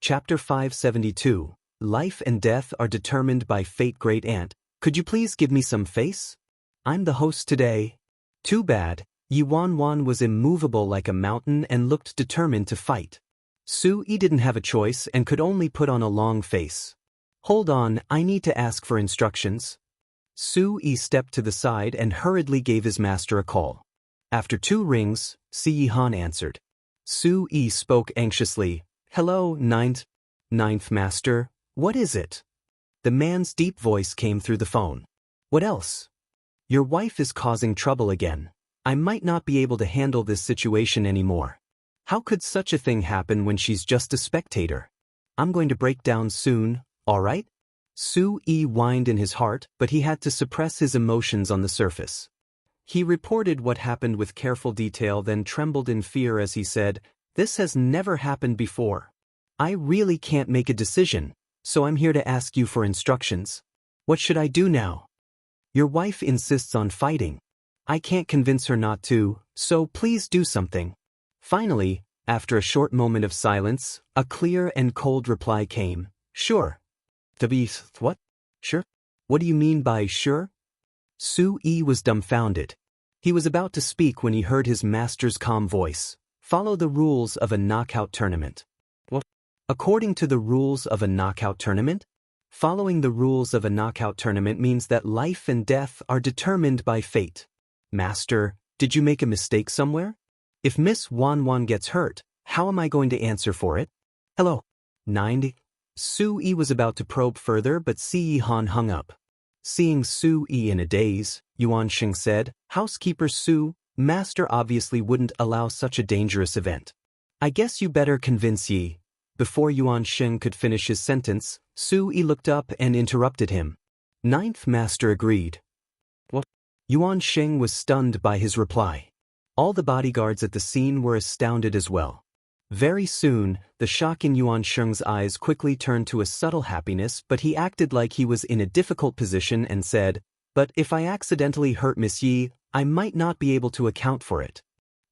Chapter 572. Life and death are determined by fate. Great Aunt, could you please give me some face? I'm the host today. Too bad. Yuan was immovable like a mountain and looked determined to fight. Su-yi didn't have a choice and could only put on a long face. Hold on, I need to ask for instructions. Su-yi stepped to the side and hurriedly gave his master a call. After 2 rings, Si-yi-han answered. Su-yi spoke anxiously. Hello, ninth master, what is it? The man's deep voice came through the phone. What else? Your wife is causing trouble again. I might not be able to handle this situation anymore. How could such a thing happen when she's just a spectator? I'm going to break down soon, alright? Su-yi whined in his heart, but he had to suppress his emotions on the surface. He reported what happened with careful detail, then trembled in fear as he said, This has never happened before. I really can't make a decision, so I'm here to ask you for instructions. What should I do now? Your wife insists on fighting. I can't convince her not to, so please do something. Finally, after a short moment of silence, a clear and cold reply came. Sure. What? Sure? What do you mean by sure? Su-yi was dumbfounded. He was about to speak when he heard his master's calm voice. Follow the rules of a knockout tournament. What? According to the rules of a knockout tournament? Following the rules of a knockout tournament means that life and death are determined by fate. Master, did you make a mistake somewhere? If Miss Wan gets hurt, how am I going to answer for it? Hello. 90. Su-yi was about to probe further, but Si-yi-han hung up. Seeing Su-yi in a daze, Yuan Sheng said, Housekeeper Su, Master obviously wouldn't allow such a dangerous event. I guess you better convince Yi. Before Yuan Sheng could finish his sentence, Su-yi looked up and interrupted him. 9th Master agreed. What? Yuan Sheng was stunned by his reply. All the bodyguards at the scene were astounded as well. Very soon, the shock in Yuan Sheng's eyes quickly turned to a subtle happiness, but he acted like he was in a difficult position and said, But if I accidentally hurt Miss Yi, I might not be able to account for it.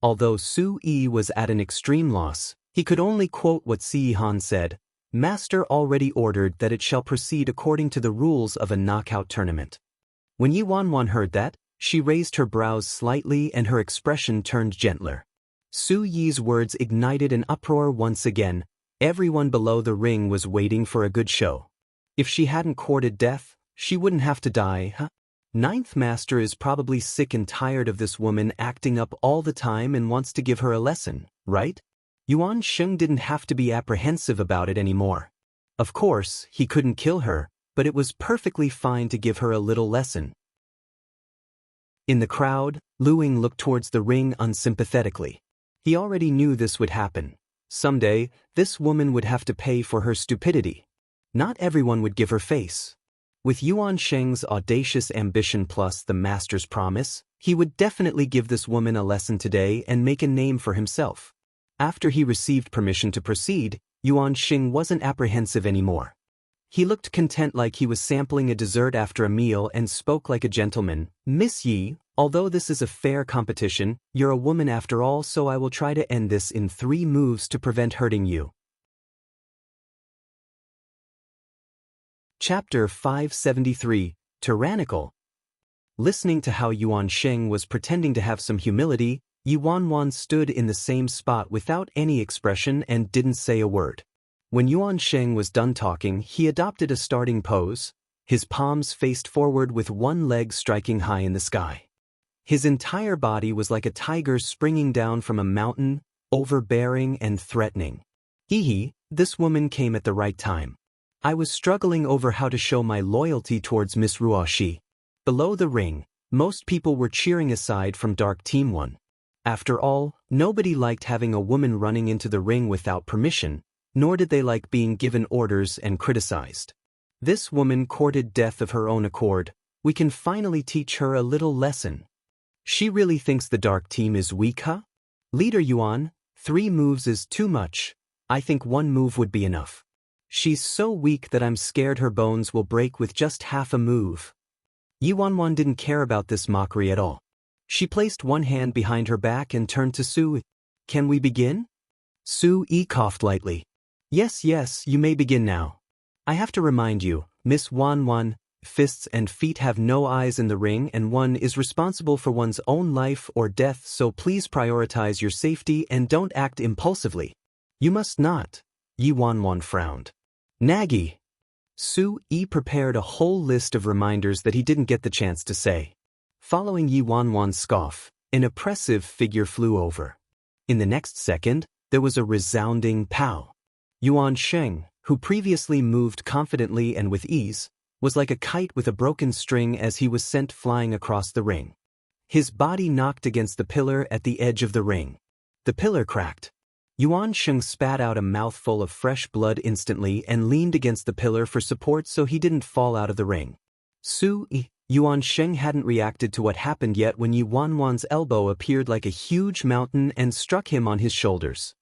Although Su-yi was at an extreme loss, he could only quote what Si-yi-han said, Master already ordered that it shall proceed according to the rules of a knockout tournament. When Yuan heard that, she raised her brows slightly and her expression turned gentler. Su-yi's words ignited an uproar once again. Everyone below the ring was waiting for a good show. If she hadn't courted death, she wouldn't have to die, huh? 9th Master is probably sick and tired of this woman acting up all the time and wants to give her a lesson, right? Yuan Sheng didn't have to be apprehensive about it anymore. Of course, he couldn't kill her, but it was perfectly fine to give her a little lesson. In the crowd, Luing looked towards the ring unsympathetically. He already knew this would happen. Someday, this woman would have to pay for her stupidity. Not everyone would give her face. With Yuan Sheng's audacious ambition plus the master's promise, he would definitely give this woman a lesson today and make a name for himself. After he received permission to proceed, Yuan Sheng wasn't apprehensive anymore. He looked content like he was sampling a dessert after a meal and spoke like a gentleman. Miss Yi, although this is a fair competition, you're a woman after all, so I will try to end this in 3 moves to prevent hurting you. Chapter 573. Tyrannical. Listening to how Yuan Sheng was pretending to have some humility, Yuan stood in the same spot without any expression and didn't say a word. When Yuan Sheng was done talking, he adopted a starting pose, his palms faced forward with one leg striking high in the sky. His entire body was like a tiger springing down from a mountain, overbearing and threatening. Hee, this woman came at the right time. I was struggling over how to show my loyalty towards Miss Ruoshi. Below the ring, most people were cheering aside from Dark Team 1. After all, nobody liked having a woman running into the ring without permission, nor did they like being given orders and criticized. This woman courted death of her own accord. We can finally teach her a little lesson. She really thinks the Dark Team is weak, huh? Leader Yuan, 3 moves is too much. I think 1 move would be enough. She's so weak that I'm scared her bones will break with just half a move. Yuan didn't care about this mockery at all. She placed one hand behind her back and turned to Su. Can we begin? Su-yi coughed lightly. Yes, yes, you may begin now. I have to remind you, Miss Wan Wan, fists and feet have no eyes in the ring and one is responsible for one's own life or death, so please prioritize your safety and don't act impulsively. You must not. Yi Wan Wan frowned. Naggy. Su Yi prepared a whole list of reminders that he didn't get the chance to say. Following Yi Wan Wan's scoff, an oppressive figure flew over. In the next second, there was a resounding pow. Yuan Sheng, who previously moved confidently and with ease, was like a kite with a broken string as he was sent flying across the ring. His body knocked against the pillar at the edge of the ring. The pillar cracked. Yuan Sheng spat out a mouthful of fresh blood instantly and leaned against the pillar for support so he didn't fall out of the ring. Yuan Sheng hadn't reacted to what happened yet when Yuan Wan's elbow appeared like a huge mountain and struck him on his shoulders.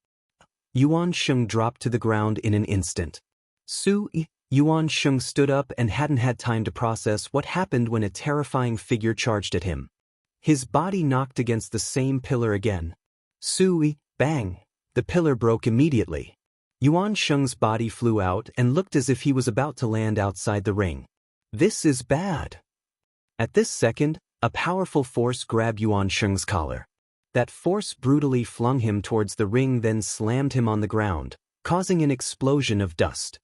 Yuan Sheng dropped to the ground in an instant. Yuan Sheng stood up and hadn't had time to process what happened when a terrifying figure charged at him. His body knocked against the same pillar again. Bang! The pillar broke immediately. Yuan Sheng's body flew out and looked as if he was about to land outside the ring. This is bad. At this second, a powerful force grabbed Yuan Sheng's collar. That force brutally flung him towards the ring, then slammed him on the ground, causing an explosion of dust.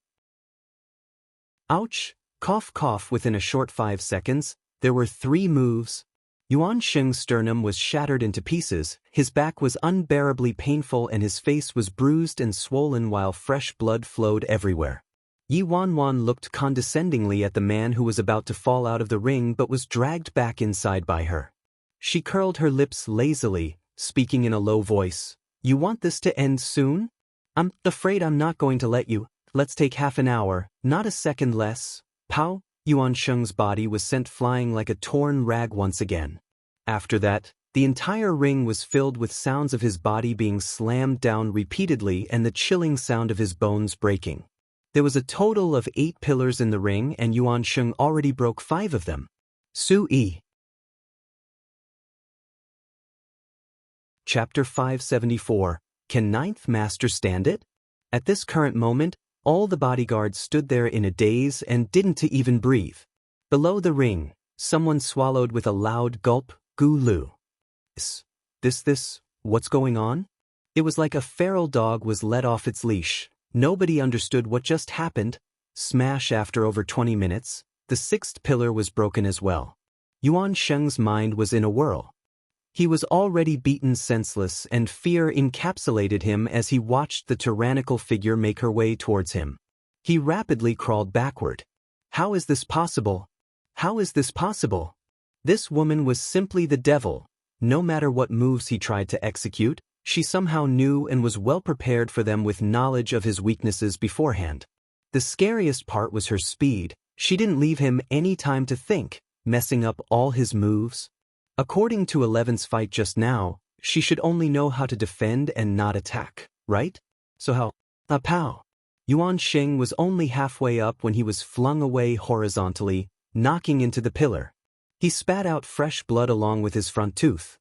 Ouch! Cough cough. Within a short 5 seconds, there were 3 moves. Yuan Sheng's sternum was shattered into pieces, his back was unbearably painful and his face was bruised and swollen while fresh blood flowed everywhere. Yi Wan Wan looked condescendingly at the man who was about to fall out of the ring but was dragged back inside by her. She curled her lips lazily, speaking in a low voice. You want this to end soon? I'm afraid I'm not going to let you. Let's take half an hour, not a second less. Pow! Yuan Sheng's body was sent flying like a torn rag once again. After that, the entire ring was filled with sounds of his body being slammed down repeatedly and the chilling sound of his bones breaking. There was a total of 8 pillars in the ring and Yuan Sheng already broke 5 of them. Su Yi. Chapter 574. Can Ninth Master stand it? At this current moment, all the bodyguards stood there in a daze and didn't even breathe. Below the ring, someone swallowed with a loud gulp. Gu Lu. What's going on? It was like a feral dog was let off its leash. Nobody understood what just happened. Smash. After over 20 minutes, the 6th pillar was broken as well. Yuan Sheng's mind was in a whirl. He was already beaten senseless and fear encapsulated him as he watched the tyrannical figure make her way towards him. He rapidly crawled backward. How is this possible? How is this possible? This woman was simply the devil. No matter what moves he tried to execute, she somehow knew and was well prepared for them with knowledge of his weaknesses beforehand. The scariest part was her speed. She didn't leave him any time to think, messing up all his moves. According to 11's fight just now, she should only know how to defend and not attack, right? So how? Pow! Yuan Sheng was only halfway up when he was flung away horizontally, knocking into the pillar. He spat out fresh blood along with his front tooth.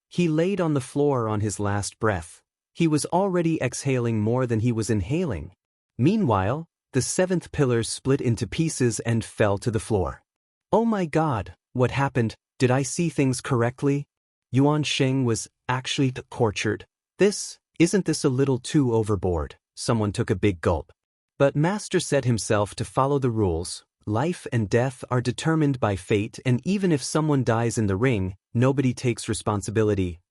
He laid on the floor on his last breath. He was already exhaling more than he was inhaling. Meanwhile, the 7th pillar split into pieces and fell to the floor. Oh my God, what happened? Did I see things correctly? Yuan Sheng was actually tortured. Isn't this a little too overboard? Someone took a big gulp. But Master said himself to follow the rules. Life and death are determined by fate, and even if someone dies in the ring, nobody takes responsibility.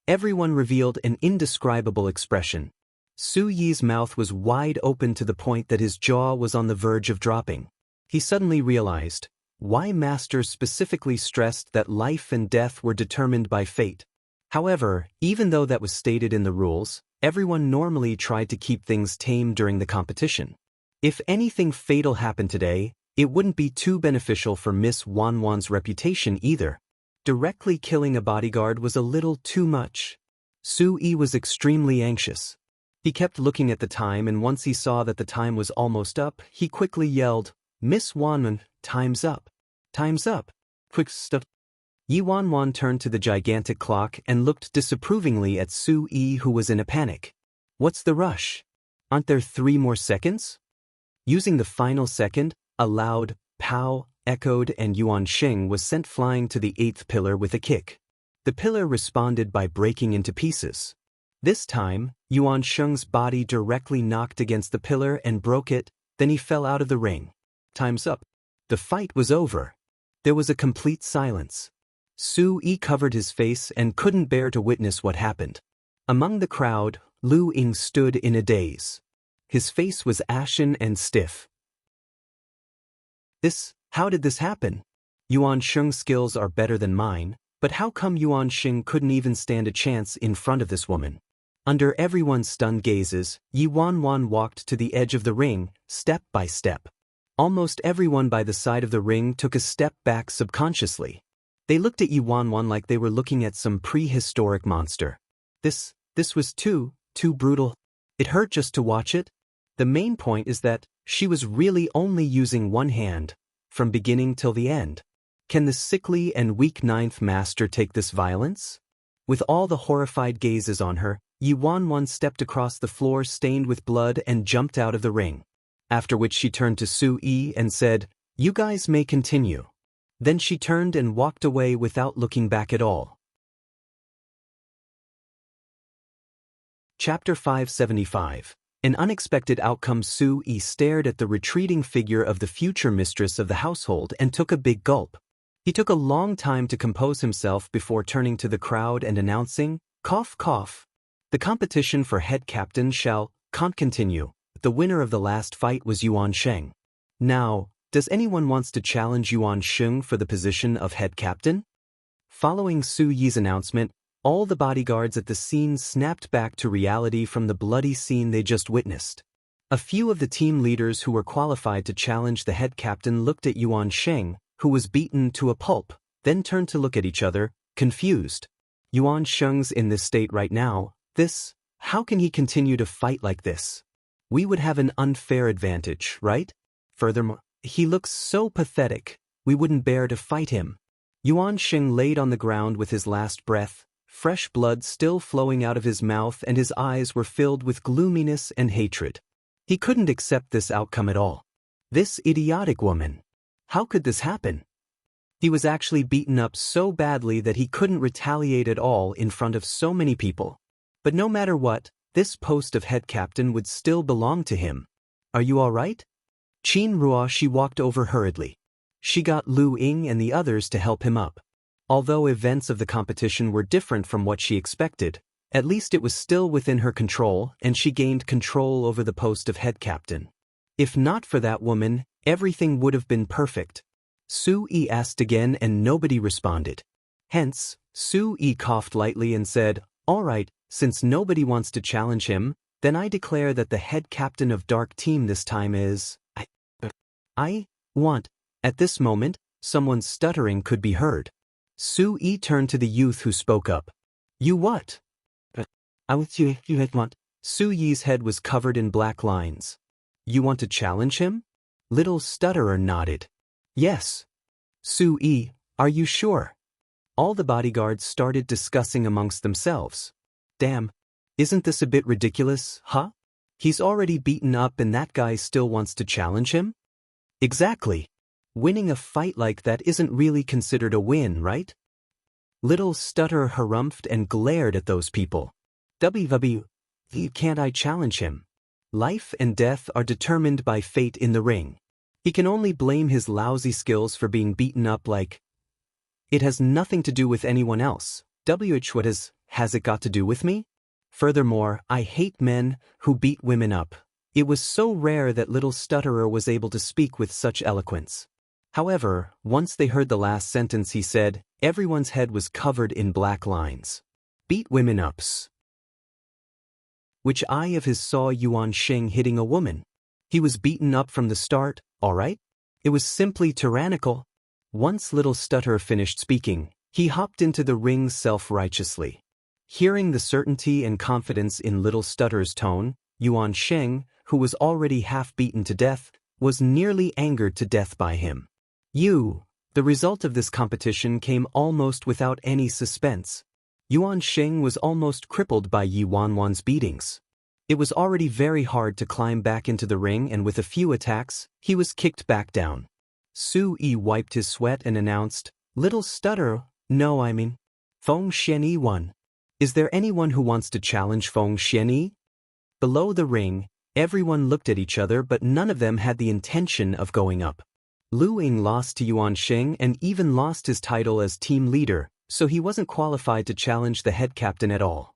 Everyone revealed an indescribable expression. Su Yi's mouth was wide open to the point that his jaw was on the verge of dropping. He suddenly realized why Master specifically stressed that life and death were determined by fate. However, even though that was stated in the rules, everyone normally tried to keep things tame during the competition. If anything fatal happened today, it wouldn't be too beneficial for Miss Wan Wan's reputation either. Directly killing a bodyguard was a little too much. Su Yi was extremely anxious. He kept looking at the time, and once he saw that the time was almost up, he quickly yelled, "Miss Wan Wan, time's up. Time's up. Quick stuff." Yi Wan Wan turned to the gigantic clock and looked disapprovingly at Su Yi, who was in a panic. What's the rush? Aren't there 3 more seconds? Using the final second, a loud pow echoed and Yuan Sheng was sent flying to the 8th pillar with a kick. The pillar responded by breaking into pieces. This time, Yuan Sheng's body directly knocked against the pillar and broke it, then he fell out of the ring. Time's up. The fight was over. There was a complete silence. Su Yi covered his face and couldn't bear to witness what happened. Among the crowd, Lu Ying stood in a daze. His face was ashen and stiff. How did this happen? Yuan Sheng's skills are better than mine, but how come Yuan Sheng couldn't even stand a chance in front of this woman? Under everyone's stunned gazes, Yi Wanwan walked to the edge of the ring, step by step. Almost everyone by the side of the ring took a step back subconsciously. They looked at Yi Wanwan like they were looking at some prehistoric monster. This was too brutal. It hurt just to watch it. The main point is that she was really only using one hand, from beginning till the end. Can the sickly and weak 9th master take this violence? With all the horrified gazes on her, Yi Wanwan stepped across the floor stained with blood and jumped out of the ring. After which she turned to Su Yi and said, "You guys may continue." Then she turned and walked away without looking back at all. Chapter 575. An unexpected outcome. Su Yi stared at the retreating figure of the future mistress of the household and took a big gulp. He took a long time to compose himself before turning to the crowd and announcing, "Cough, cough. The competition for head captain can't continue. The winner of the last fight was Yuan Sheng. Now, does anyone wants to challenge Yuan Sheng for the position of head captain?" Following Su Yi's announcement, all the bodyguards at the scene snapped back to reality from the bloody scene they just witnessed. A few of the team leaders who were qualified to challenge the head captain looked at Yuan Sheng, who was beaten to a pulp, then turned to look at each other, confused. Yuan Sheng's in this state right now. How can he continue to fight like this? We would have an unfair advantage, right? Furthermore, he looks so pathetic, we wouldn't bear to fight him. Yuan Sheng laid on the ground with his last breath, fresh blood still flowing out of his mouth, and his eyes were filled with gloominess and hatred. He couldn't accept this outcome at all. This idiotic woman. How could this happen? He was actually beaten up so badly that he couldn't retaliate at all in front of so many people. But no matter what, this post of head captain would still belong to him. "Are you all right?" Qin Ruo. She walked over hurriedly. She got Lu Ying and the others to help him up. Although events of the competition were different from what she expected, at least it was still within her control, and she gained control over the post of head captain. If not for that woman, everything would have been perfect. Su Yi asked again and nobody responded. Hence, Su Yi coughed lightly and said, "All right, since nobody wants to challenge him, then I declare that the head captain of Dark Team this time is... I want..." At this moment, someone's stuttering could be heard. Su Yi turned to the youth who spoke up. "You what?" "I want you want..." Su Yi's head was covered in black lines. "You want to challenge him?" Little stutterer nodded. "Yes." "Su Yi, are you sure?" All the bodyguards started discussing amongst themselves. "Damn, isn't this a bit ridiculous, huh? He's already beaten up and that guy still wants to challenge him?" "Exactly. Winning a fight like that isn't really considered a win, right?" Little stutterer harumphed and glared at those people. Can't I challenge him? Life and death are determined by fate in the ring. He can only blame his lousy skills for being beaten up like... It has nothing to do with anyone else. What has it got to do with me? Furthermore, I hate men who beat women up. It was so rare that little stutterer was able to speak with such eloquence. However, once they heard the last sentence he said, everyone's head was covered in black lines. Beat women ups. Which eye of his saw Yuan Sheng hitting a woman? He was beaten up from the start, all right? It was simply tyrannical. Once little stutterer finished speaking, he hopped into the ring self-righteously. Hearing the certainty and confidence in little stutterer's tone, Yuan Sheng, who was already half beaten to death, was nearly angered to death by him. The result of this competition came almost without any suspense. Yuan Sheng was almost crippled by Yi Wanwan's beatings. It was already very hard to climb back into the ring, and with a few attacks, he was kicked back down. Su-yi wiped his sweat and announced, "Little stutter, no I mean. Feng Xianyi won. Is there anyone who wants to challenge Feng Xianyi?" Below the ring, everyone looked at each other, but none of them had the intention of going up. Lu Ying lost to Yuan Sheng and even lost his title as team leader, so he wasn't qualified to challenge the head captain at all.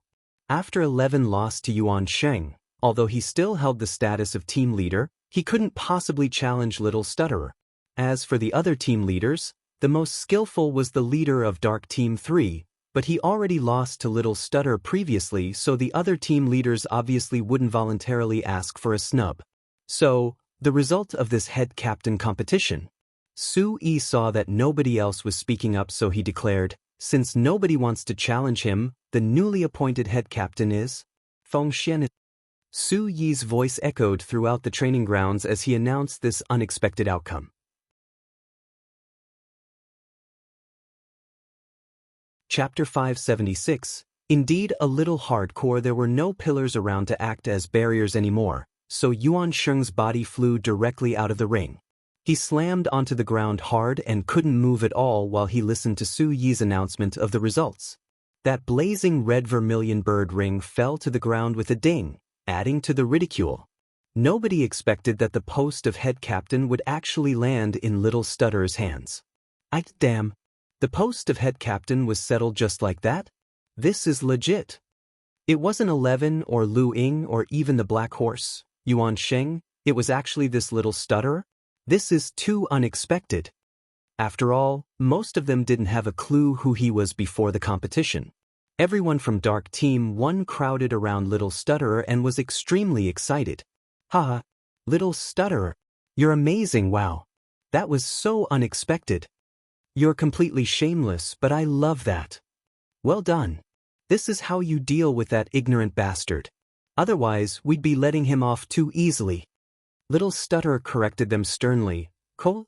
After 11 lost to Yuan Sheng, although he still held the status of team leader, he couldn't possibly challenge Little Stutterer. As for the other team leaders, the most skillful was the leader of Dark Team 3, but he already lost to Little Stutter previously, so the other team leaders obviously wouldn't voluntarily ask for a snub. So, the result of this head captain competition. Su-yi saw that nobody else was speaking up, so he declared, "Since nobody wants to challenge him, the newly appointed head captain is Feng Xian." Su-yi's voice echoed throughout the training grounds as he announced this unexpected outcome. Chapter 576. Indeed a little hardcore. There were no pillars around to act as barriers anymore, so Yuan Sheng's body flew directly out of the ring. He slammed onto the ground hard and couldn't move at all while he listened to Su-yi's announcement of the results. That blazing red vermilion bird ring fell to the ground with a ding, adding to the ridicule. Nobody expected that the post of head captain would actually land in Little Stutterer's hands. Damn. The post of head captain was settled just like that? This is legit. It wasn't 11 or Lu Ying or even the Black Horse, Yuan Sheng, it was actually this Little Stutterer? This is too unexpected. After all, most of them didn't have a clue who he was before the competition. Everyone from Dark Team 1 crowded around Little Stutterer and was extremely excited. Haha, Little Stutterer. You're amazing, wow. That was so unexpected. You're completely shameless, but I love that. Well done. This is how you deal with that ignorant bastard. Otherwise, we'd be letting him off too easily. Little Stutterer corrected them sternly. Call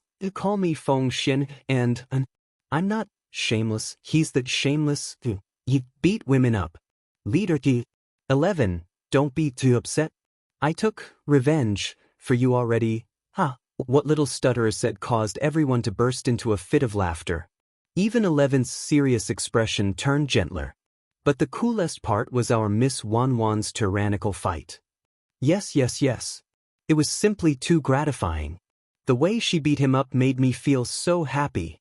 me Feng Xian, and I'm not shameless, he's the shameless. You beat women up. Leader 11, don't be too upset. I took revenge for you already. What Little Stutterer said caused everyone to burst into a fit of laughter. Even 11's serious expression turned gentler. But the coolest part was our Miss Wanwan's tyrannical fight. Yes. It was simply too gratifying. The way she beat him up made me feel so happy.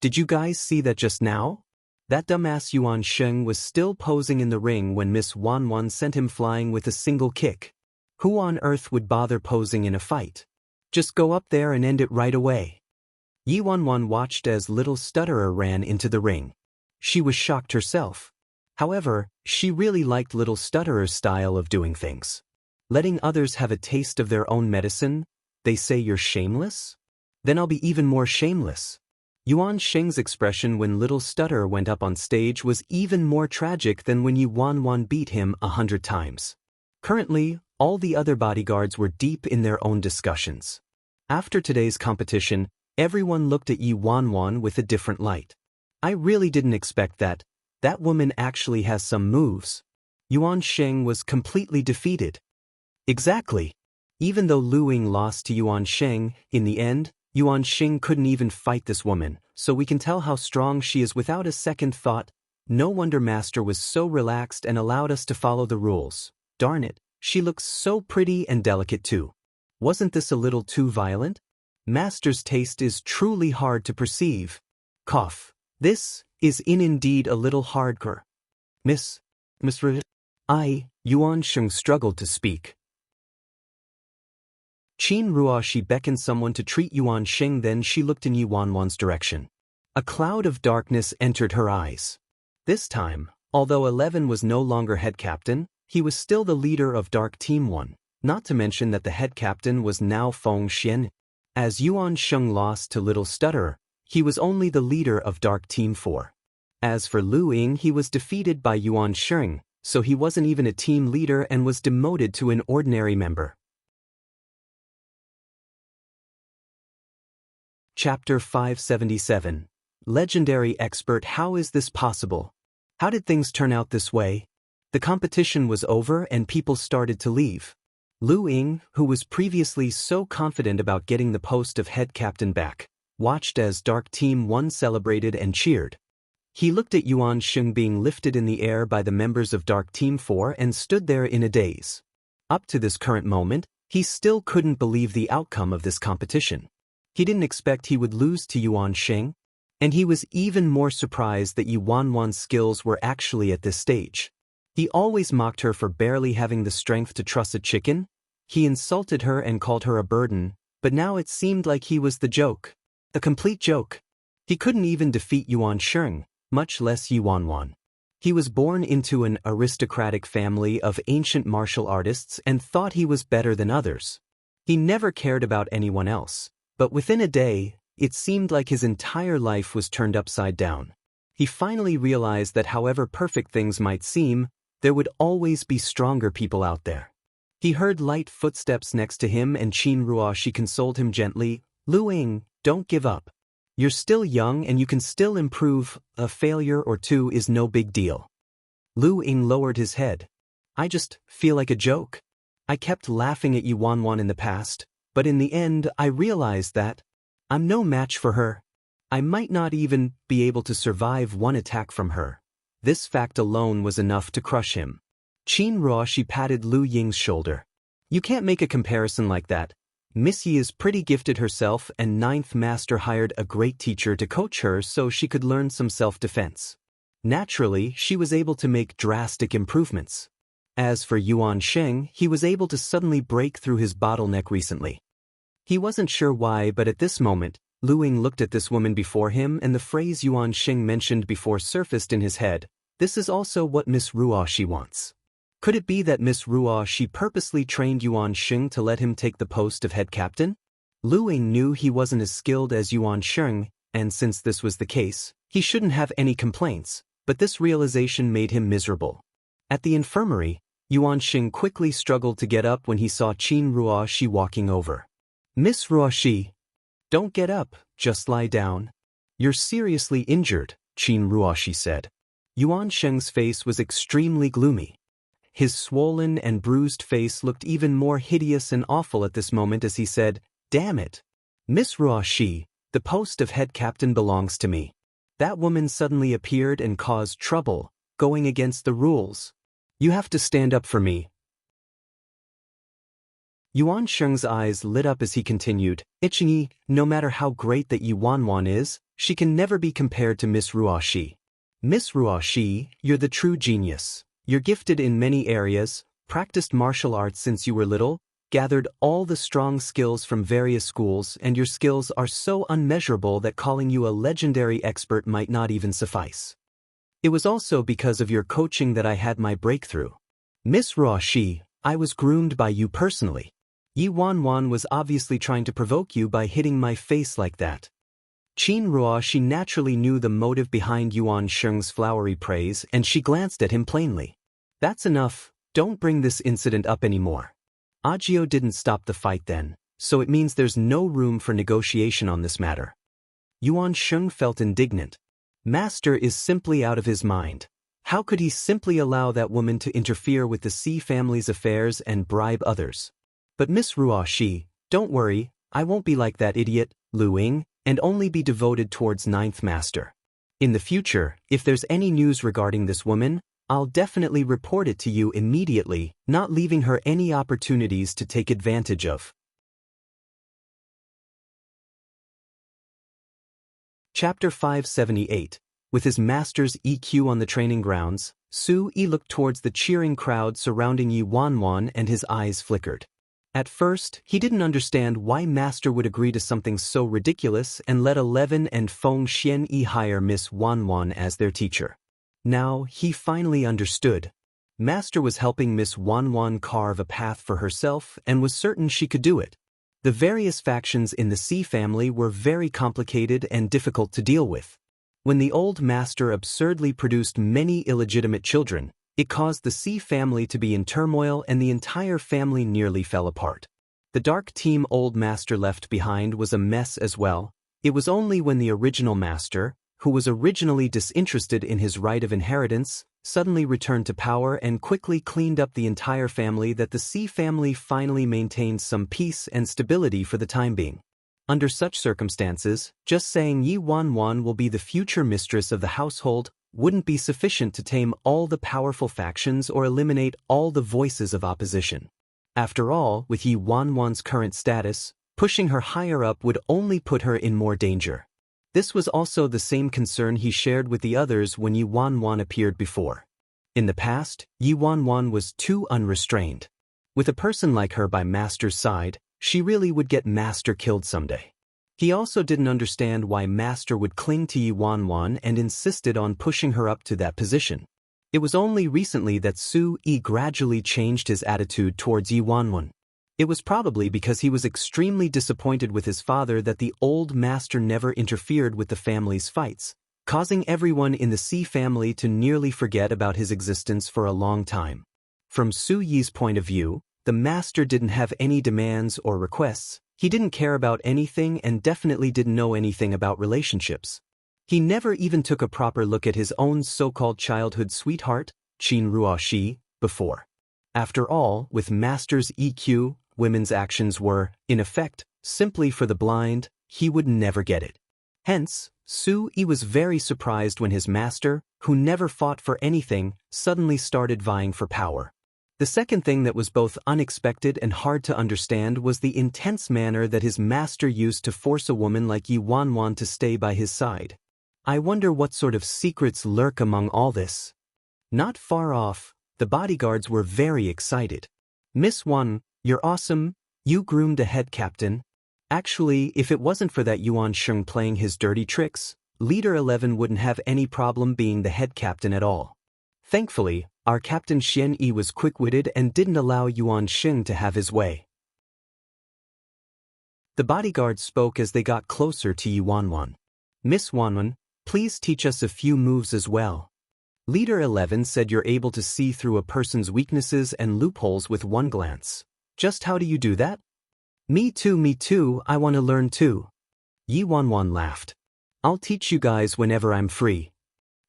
Did you guys see that just now? That dumbass Yuan Sheng was still posing in the ring when Miss Wanwan sent him flying with a single kick. Who on earth would bother posing in a fight? Just go up there and end it right away. Yi Wanwan watched as Little Stutterer ran into the ring. She was shocked herself. However, she really liked Little Stutterer's style of doing things. Letting others have a taste of their own medicine? They say you're shameless? Then I'll be even more shameless. Yuan Sheng's expression when Little Stutterer went up on stage was even more tragic than when Yi Wanwan beat him 100 times. Currently, all the other bodyguards were deep in their own discussions. After today's competition, everyone looked at Yi Wanwan with a different light. I really didn't expect that. That woman actually has some moves. Yuan Sheng was completely defeated. Exactly. Even though Lu Ying lost to Yuan Sheng, in the end, Yuan Sheng couldn't even fight this woman, so we can tell how strong she is without a second thought. No wonder Master was so relaxed and allowed us to follow the rules. Darn it. She looks so pretty and delicate too. Wasn't this a little too violent? Master's taste is truly hard to perceive. Cough. This is indeed a little hardcore. Miss Yuan Sheng struggled to speak. Qin Ruoshi beckoned someone to treat Yuan Sheng, then she looked in Yi Wanwan's direction. A cloud of darkness entered her eyes. This time, although 11 was no longer head captain, he was still the leader of Dark Team 1, not to mention that the head captain was now Feng Xian. As Yuan Sheng lost to Little Stutterer, he was only the leader of Dark Team 4. As for Lu Ying, he was defeated by Yuan Sheng, so he wasn't even a team leader and was demoted to an ordinary member. Chapter 577. Legendary Expert. How is this possible? How did things turn out this way? The competition was over and people started to leave. Lu Ying, who was previously so confident about getting the post of head captain back, watched as Dark Team 1 celebrated and cheered. He looked at Yuan Sheng being lifted in the air by the members of Dark Team 4 and stood there in a daze. Up to this current moment, he still couldn't believe the outcome of this competition. He didn't expect he would lose to Yuan Sheng, and he was even more surprised that Yuan Wan's skills were actually at this stage. He always mocked her for barely having the strength to truss a chicken. He insulted her and called her a burden, but now it seemed like he was the joke. A complete joke. He couldn't even defeat Yuan Sheng, much less Yuan Wan. He was born into an aristocratic family of ancient martial artists and thought he was better than others. He never cared about anyone else, but within a day, it seemed like his entire life was turned upside down. He finally realized that however perfect things might seem, there would always be stronger people out there. He heard light footsteps next to him and Qin Ruoshi consoled him gently, "Lu Ying, don't give up. You're still young and you can still improve, a failure or two is no big deal." Lu Ying lowered his head. "I just feel like a joke. I kept laughing at Yuan Wan in the past, but in the end I realized that I'm no match for her. I might not even be able to survive one attack from her." This fact alone was enough to crush him. Qin Ruoshi patted Lu Ying's shoulder. "You can't make a comparison like that. Miss Yi is pretty gifted herself and Ninth Master hired a great teacher to coach her so she could learn some self-defense. Naturally, she was able to make drastic improvements. As for Yuan Sheng, he was able to suddenly break through his bottleneck recently. He wasn't sure why, but at this moment, Lu Ying looked at this woman before him and the phrase Yuan Sheng mentioned before surfaced in his head. This is also what Miss Ruoshi wants. Could it be that Miss Ruoshi purposely trained Yuan Sheng to let him take the post of head captain? Lu Ying knew he wasn't as skilled as Yuan Sheng, and since this was the case, he shouldn't have any complaints, but this realization made him miserable. At the infirmary, Yuan Sheng quickly struggled to get up when he saw Qin Ruoshi walking over. "Miss Ruoshi, don't get up, just lie down. You're seriously injured," Qin Ruoshi said. Yuan Sheng's face was extremely gloomy. His swollen and bruised face looked even more hideous and awful at this moment as he said, "Damn it. Miss Ruoshi, the post of head captain belongs to me. That woman suddenly appeared and caused trouble, going against the rules. You have to stand up for me." Yuan Sheng's eyes lit up as he continued, "Iching, no matter how great that Yuan Wan is, she can never be compared to Miss Ruoshi. Miss Ruoshi, you're the true genius. You're gifted in many areas, practiced martial arts since you were little, gathered all the strong skills from various schools, and your skills are so unmeasurable that calling you a legendary expert might not even suffice. It was also because of your coaching that I had my breakthrough. Miss Ruoshi, I was groomed by you personally. Yuan Wan was obviously trying to provoke you by hitting my face like that." Qin Ruoshi naturally knew the motive behind Yuan Sheng's flowery praise and she glanced at him plainly. "That's enough, don't bring this incident up anymore. Agio didn't stop the fight then, so it means there's no room for negotiation on this matter." Yuan Sheng felt indignant. Master is simply out of his mind. How could he simply allow that woman to interfere with the Xi family's affairs and bribe others? "But Miss Ruoshi, don't worry, I won't be like that idiot, Lu Ying, and only be devoted towards Ninth Master. In the future, if there's any news regarding this woman, I'll definitely report it to you immediately, not leaving her any opportunities to take advantage of." Chapter 578. With his master's EQ on the training grounds, Su Yi looked towards the cheering crowd surrounding Yuan Wan and his eyes flickered. At first, he didn't understand why Master would agree to something so ridiculous and let 11 and Feng Xianyi hire Miss Wan Wan as their teacher. Now, he finally understood. Master was helping Miss Wan Wan carve a path for herself and was certain she could do it. The various factions in the Xi family were very complicated and difficult to deal with. When the old master absurdly produced many illegitimate children, it caused the Xi family to be in turmoil and the entire family nearly fell apart. The Dark Team old master left behind was a mess as well. It was only when the original master, who was originally disinterested in his right of inheritance, suddenly returned to power and quickly cleaned up the entire family that the C family finally maintained some peace and stability for the time being. Under such circumstances, just saying Yi Wanwan will be the future mistress of the household wouldn't be sufficient to tame all the powerful factions or eliminate all the voices of opposition. After all, with Yi Wanwan's current status, pushing her higher up would only put her in more danger. This was also the same concern he shared with the others when Yi Wanwan appeared before. In the past, Yi Wanwan was too unrestrained. With a person like her by Master's side, she really would get Master killed someday. He also didn't understand why Master would cling to Yi Wanwan and insisted on pushing her up to that position. It was only recently that Su Yi gradually changed his attitude towards Yi Wanwan. It was probably because he was extremely disappointed with his father that the old master never interfered with the family's fights, causing everyone in the C family to nearly forget about his existence for a long time. From Su Yi's point of view, the master didn't have any demands or requests, he didn't care about anything and definitely didn't know anything about relationships. He never even took a proper look at his own so-called childhood sweetheart, Qin Ruoxi, before. After all, with Master's EQ, women's actions were, in effect, simply for the blind, he would never get it. Hence, Su Yi was very surprised when his master, who never fought for anything, suddenly started vying for power. The second thing that was both unexpected and hard to understand was the intense manner that his master used to force a woman like Yi Wanwan to stay by his side. I wonder what sort of secrets lurk among all this. Not far off, the bodyguards were very excited. Miss Wan, you're awesome, you groomed a head captain. Actually, if it wasn't for that Yuan Sheng playing his dirty tricks, Leader 11 wouldn't have any problem being the head captain at all. Thankfully, our Captain Xian Yi was quick-witted and didn't allow Yuan Sheng to have his way. The bodyguards spoke as they got closer to Yi Wanwan. Miss Wanwan, please teach us a few moves as well. Leader 11 said you're able to see through a person's weaknesses and loopholes with one glance. Just how do you do that? Me too, I want to learn too. Yi Wanwan laughed. I'll teach you guys whenever I'm free.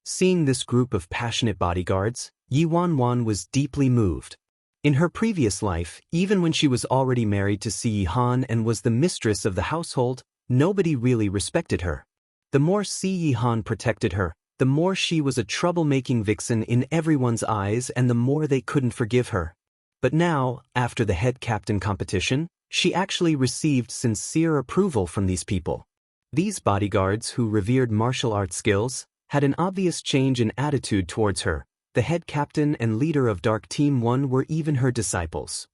Seeing this group of passionate bodyguards, Yi Wanwan was deeply moved. In her previous life, even when she was already married to Si Yihan and was the mistress of the household, nobody really respected her. The more Si Yihan protected her, the more she was a troublemaking vixen in everyone's eyes and the more they couldn't forgive her. But now, after the head captain competition, she actually received sincere approval from these people. These bodyguards who revered martial arts skills had an obvious change in attitude towards her. The head captain and leader of Dark Team 1 were even her disciples.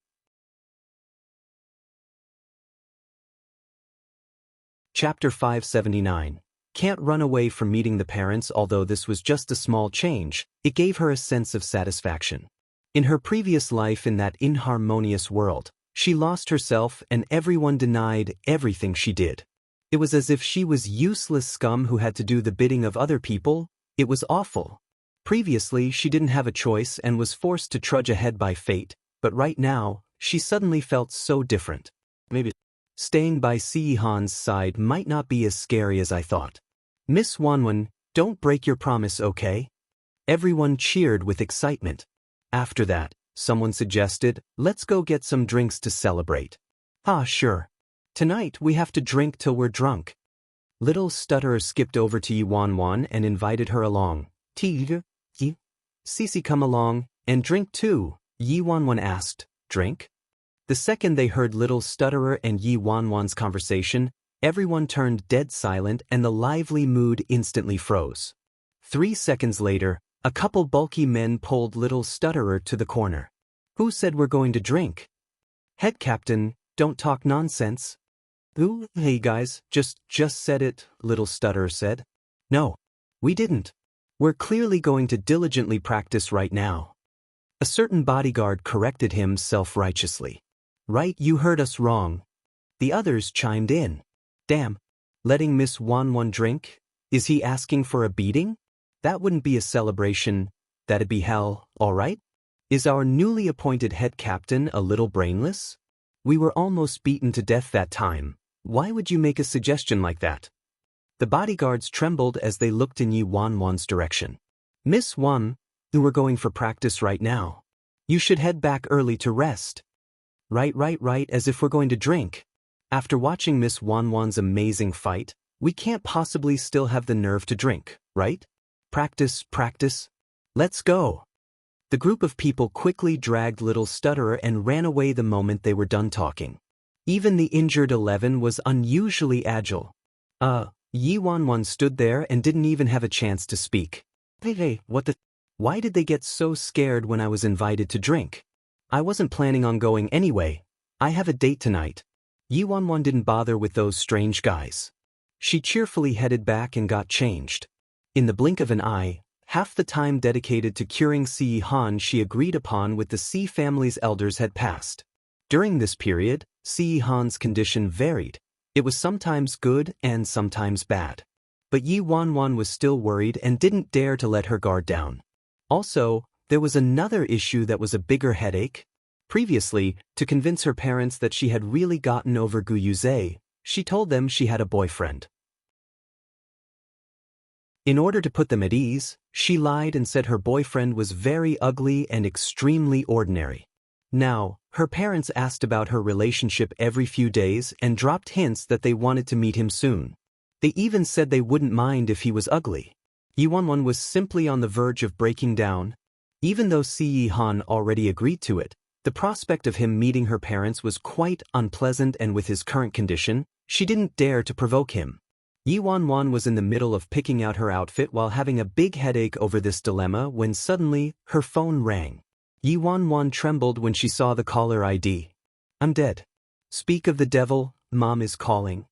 Chapter 579. Can't run away from meeting the parents. Although this was just a small change, it gave her a sense of satisfaction. In her previous life in that inharmonious world, she lost herself and everyone denied everything she did. It was as if she was useless scum who had to do the bidding of other people. It was awful. Previously, she didn't have a choice and was forced to trudge ahead by fate, but right now, she suddenly felt so different. Maybe staying by Si Yihan's side might not be as scary as I thought. Miss Wanwan, don't break your promise, okay? Everyone cheered with excitement. After that, someone suggested, let's go get some drinks to celebrate. Ah, sure. Tonight we have to drink till we're drunk. Little Stutterer skipped over to Yi Wanwan and invited her along. Tigre, Yi, Sisi, come along, and drink too, Yi Wanwan asked. Drink? The second they heard Little Stutterer and Yi Wanwan's conversation, everyone turned dead silent and the lively mood instantly froze. 3 seconds later, a couple bulky men pulled Little Stutterer to the corner. Who said we're going to drink? Head captain, don't talk nonsense. Ooh, hey guys, just said it, Little Stutterer said. No, we didn't. We're clearly going to diligently practice right now. A certain bodyguard corrected him self-righteously. Right, you heard us wrong. The others chimed in. Damn, letting Miss Wanwan drink? Is he asking for a beating? That wouldn't be a celebration, that'd be hell, alright? Is our newly appointed head captain a little brainless? We were almost beaten to death that time. Why would you make a suggestion like that? The bodyguards trembled as they looked in Yi Wanwan's direction. Miss Wan, We're going for practice right now. You should head back early to rest. Right, as if we're going to drink. After watching Miss Wanwan's amazing fight, we can't possibly still have the nerve to drink, right? Practice. Let's go. The group of people quickly dragged little Stutterer and ran away the moment they were done talking. Even the injured 11 was unusually agile. Yi Wanwan stood there and didn't even have a chance to speak. Hey, what the? Why did they get so scared when I was invited to drink? I wasn't planning on going anyway. I have a date tonight. Yi Wanwan didn't bother with those strange guys. She cheerfully headed back and got changed. In the blink of an eye, half the time dedicated to curing Si Han she agreed upon with the Si family's elders had passed. During this period, Si Han's condition varied. It was sometimes good and sometimes bad. But Yi Wanwan was still worried and didn't dare to let her guard down. Also, there was another issue that was a bigger headache. Previously, to convince her parents that she had really gotten over Gu Yuze, she told them she had a boyfriend. In order to put them at ease, she lied and said her boyfriend was very ugly and extremely ordinary. Now, her parents asked about her relationship every few days and dropped hints that they wanted to meet him soon. They even said they wouldn't mind if he was ugly. Yi Wanwan was simply on the verge of breaking down. Even though Si Han already agreed to it, the prospect of him meeting her parents was quite unpleasant, and with his current condition, she didn't dare to provoke him. Yi Wanwan was in the middle of picking out her outfit while having a big headache over this dilemma when suddenly, her phone rang. Yi Wanwan trembled when she saw the caller ID. I'm dead. Speak of the devil, Mom is calling.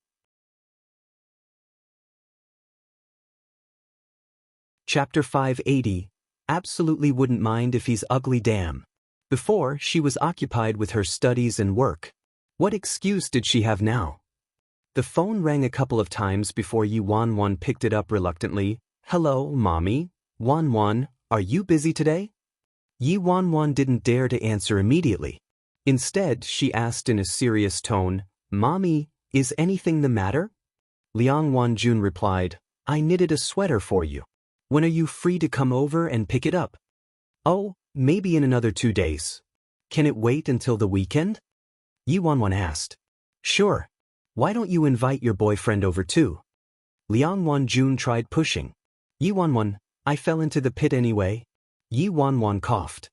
Chapter 580. Absolutely wouldn't mind if he's ugly, damn. Before, she was occupied with her studies and work. What excuse did she have now? The phone rang a couple of times before Yi Wanwan picked it up reluctantly. Hello, Mommy. Wanwan, are you busy today? Yi Wanwan didn't dare to answer immediately. Instead, she asked in a serious tone, Mommy, is anything the matter? Liang Wanjun replied, I knitted a sweater for you. When are you free to come over and pick it up? Oh, maybe in another 2 days. Can it wait until the weekend? Yi Wanwan asked. Sure. Why don't you invite your boyfriend over too? Liang Wanjun tried pushing. Yi Wanwan, I fell into the pit anyway. Yi Wanwan coughed.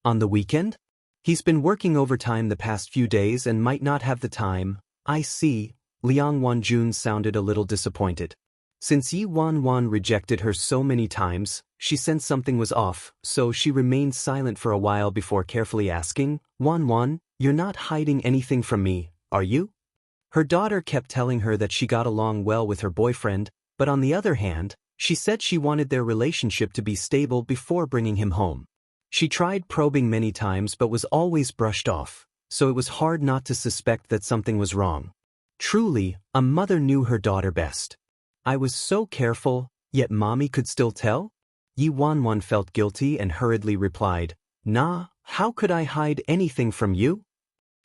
On the weekend? He's been working overtime the past few days and might not have the time. I see. Liang Wanjun sounded a little disappointed. Since Yi Wanwan rejected her so many times, she sensed something was off, so she remained silent for a while before carefully asking, Wanwan, you're not hiding anything from me, are you? Her daughter kept telling her that she got along well with her boyfriend, but on the other hand, she said she wanted their relationship to be stable before bringing him home. She tried probing many times but was always brushed off, so it was hard not to suspect that something was wrong. Truly, a mother knew her daughter best. I was so careful, yet Mommy could still tell? Yi Wanwan felt guilty and hurriedly replied, Nah, how could I hide anything from you?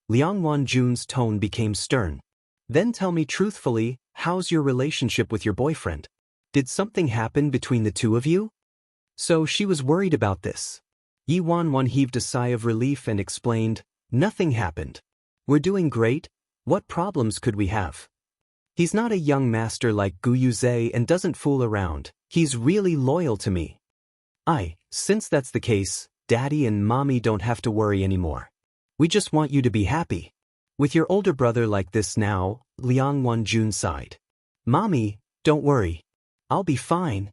Liang Wanjun's tone became stern. Then tell me truthfully, how's your relationship with your boyfriend? Did something happen between the two of you? So she was worried about this. Yi Wanwan heaved a sigh of relief and explained, Nothing happened. We're doing great. What problems could we have? He's not a young master like Gu Yuze and doesn't fool around. He's really loyal to me. Since that's the case, Daddy and Mommy don't have to worry anymore. We just want you to be happy. With your older brother like this now, Liang Wanjun sighed. Mommy, don't worry. I'll be fine.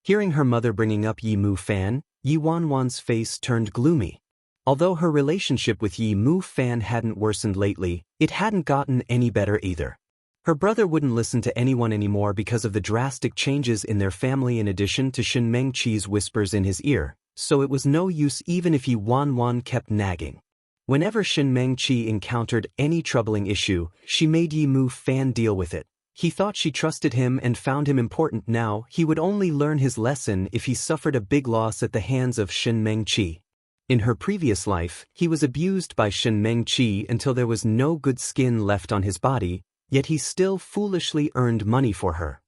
Hearing her mother bringing up Yi Mu Fan, Yi Wanwan's face turned gloomy. Although her relationship with Yi Mu Fan hadn't worsened lately, it hadn't gotten any better either. Her brother wouldn't listen to anyone anymore because of the drastic changes in their family in addition to Shen Mengqi's whispers in his ear, so it was no use even if Yi Wanwan kept nagging. Whenever Shen Mengqi encountered any troubling issue, she made Yi Mu Fan deal with it. He thought she trusted him and found him important. Now he would only learn his lesson if he suffered a big loss at the hands of Shen Mengqi. In her previous life, he was abused by Shen Mengqi until there was no good skin left on his body, yet he still foolishly earned money for her.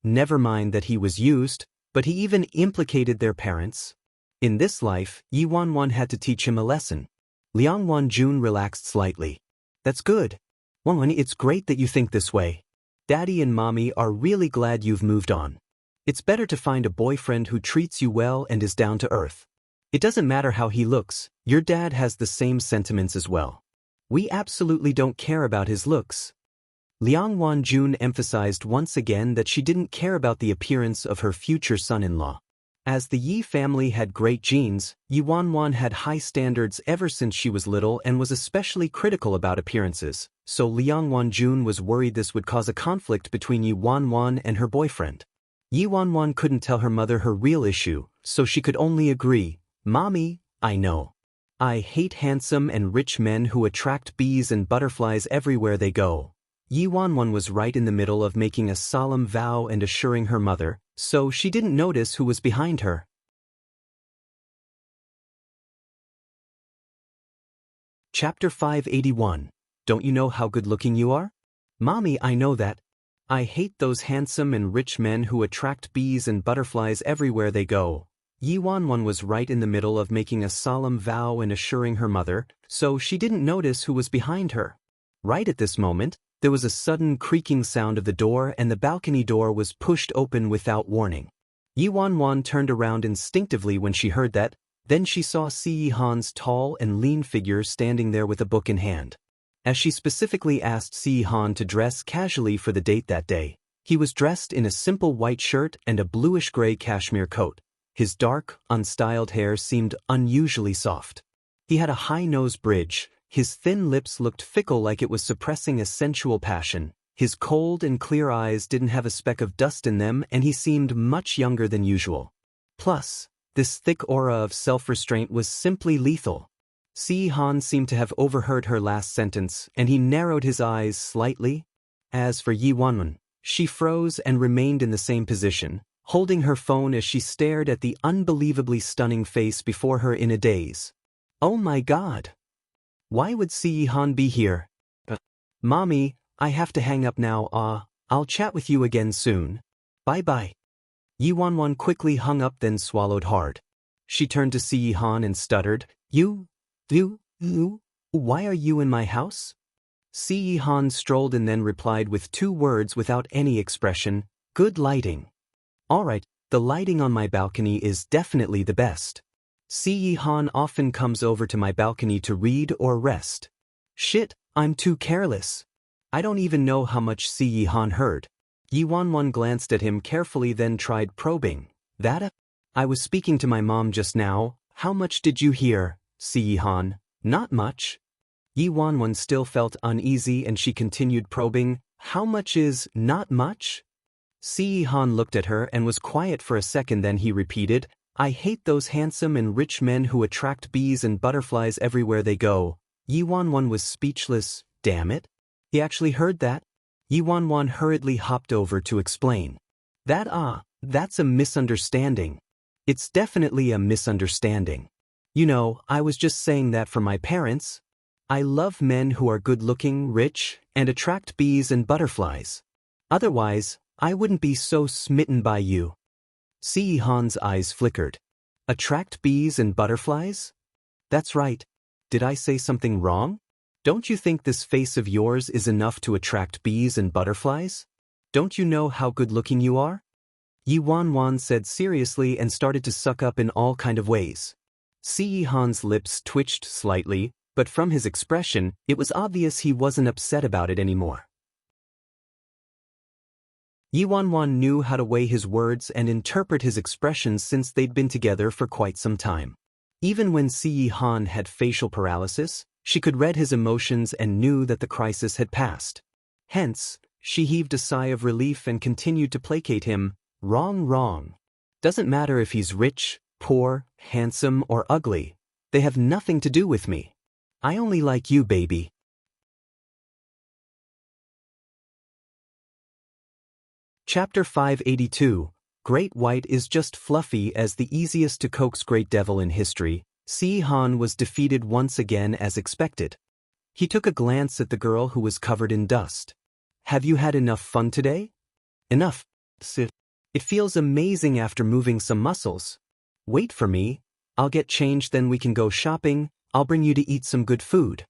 Never mind that he was used, But he even implicated their parents. In this life, Yi Wanwan had to teach him a lesson. Liang Wanjun relaxed slightly. That's good. Wanwan, it's great that you think this way. Daddy and Mommy are really glad you've moved on. It's better to find a boyfriend who treats you well and is down to earth. It doesn't matter how he looks, your dad has the same sentiments as well. We absolutely don't care about his looks. Liang Wanjun emphasized once again that she didn't care about the appearance of her future son-in-law. As the Yi family had great genes, Yi Wanwan had high standards ever since she was little and was especially critical about appearances, so Liang Wanjun was worried this would cause a conflict between Yi Wanwan and her boyfriend. Yi Wanwan couldn't tell her mother her real issue, so she could only agree, Mommy, I know. I hate handsome and rich men who attract bees and butterflies everywhere they go. Yi Wanwan was right in the middle of making a solemn vow and assuring her mother, so she didn't notice who was behind her. Chapter 581. Don't you know how good-looking you are? Mommy, I know that. I hate those handsome and rich men who attract bees and butterflies everywhere they go. Yi Wanwan was right in the middle of making a solemn vow and assuring her mother, so she didn't notice who was behind her. Right at this moment, there was a sudden creaking sound of the door and the balcony door was pushed open without warning. Yi Wanwan turned around instinctively when she heard that, then she saw Si Yihan's tall and lean figure standing there with a book in hand. As she specifically asked Si Yihan to dress casually for the date that day, he was dressed in a simple white shirt and a bluish-gray cashmere coat. His dark, unstyled hair seemed unusually soft. He had a high nose bridge. His thin lips looked fickle like it was suppressing a sensual passion. His cold and clear eyes didn't have a speck of dust in them and he seemed much younger than usual. Plus, this thick aura of self-restraint was simply lethal. Si Yihan seemed to have overheard her last sentence and he narrowed his eyes slightly. As for Yi Wanwan, she froze and remained in the same position, holding her phone as she stared at the unbelievably stunning face before her in a daze. Oh my God! Why would Si Yihan be here? Mommy, I have to hang up now. I'll chat with you again soon. Bye-bye. Yi Wanwan quickly hung up then swallowed hard. She turned to Si Yihan and stuttered, You, why are you in my house? Si Yihan strolled and then replied with 2 words without any expression, Good lighting. Alright, the lighting on my balcony is definitely the best. Si Yihan often comes over to my balcony to read or rest. Shit, I'm too careless. I don't even know how much Si Yihan heard. Yi Wanwan glanced at him carefully then tried probing. I was speaking to my mom just now. How much did you hear, Si Yihan? Not much. Yi Wanwan still felt uneasy and she continued probing. How much is not much? Si Yihan looked at her and was quiet for a second then he repeated, I hate those handsome and rich men who attract bees and butterflies everywhere they go. Yi Wanwan was speechless. Damn it. He actually heard that? Yi Wanwan hurriedly hopped over to explain. That's a misunderstanding. It's definitely a misunderstanding. You know, I was just saying that for my parents. I love men who are good-looking, rich, and attract bees and butterflies. Otherwise, I wouldn't be so smitten by you. Si Yihan's eyes flickered. Attract bees and butterflies? That's right. Did I say something wrong? Don't you think this face of yours is enough to attract bees and butterflies? Don't you know how good-looking you are? Yi Wanwan said seriously and started to suck up in all kind of ways. Si Yihan's lips twitched slightly, but from his expression, it was obvious he wasn't upset about it anymore. Yi Wanwan knew how to weigh his words and interpret his expressions since they'd been together for quite some time. Even when Si Yihan had facial paralysis, she could read his emotions and knew that the crisis had passed. Hence, she heaved a sigh of relief and continued to placate him. Wrong. Doesn't matter if he's rich, poor, handsome, or ugly. They have nothing to do with me. I only like you, baby. Chapter 582. Great White is just fluffy as the easiest to coax great devil in history. Si Han was defeated once again as expected. He took a glance at the girl who was covered in dust. Have you had enough fun today? Enough. It feels amazing after moving some muscles. Wait for me. I'll get changed, then we can go shopping. I'll bring you to eat some good food.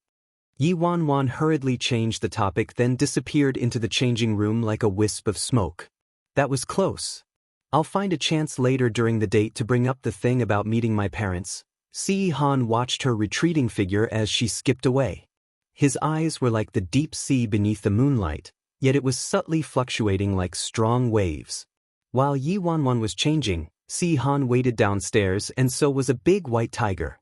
Yi Wanwan hurriedly changed the topic, then disappeared into the changing room like a wisp of smoke. That was close. I'll find a chance later during the date to bring up the thing about meeting my parents. Si Han watched her retreating figure as she skipped away. His eyes were like the deep sea beneath the moonlight, yet it was subtly fluctuating like strong waves. While Yi Wanwan was changing, Si Han waited downstairs, and so was a big white tiger.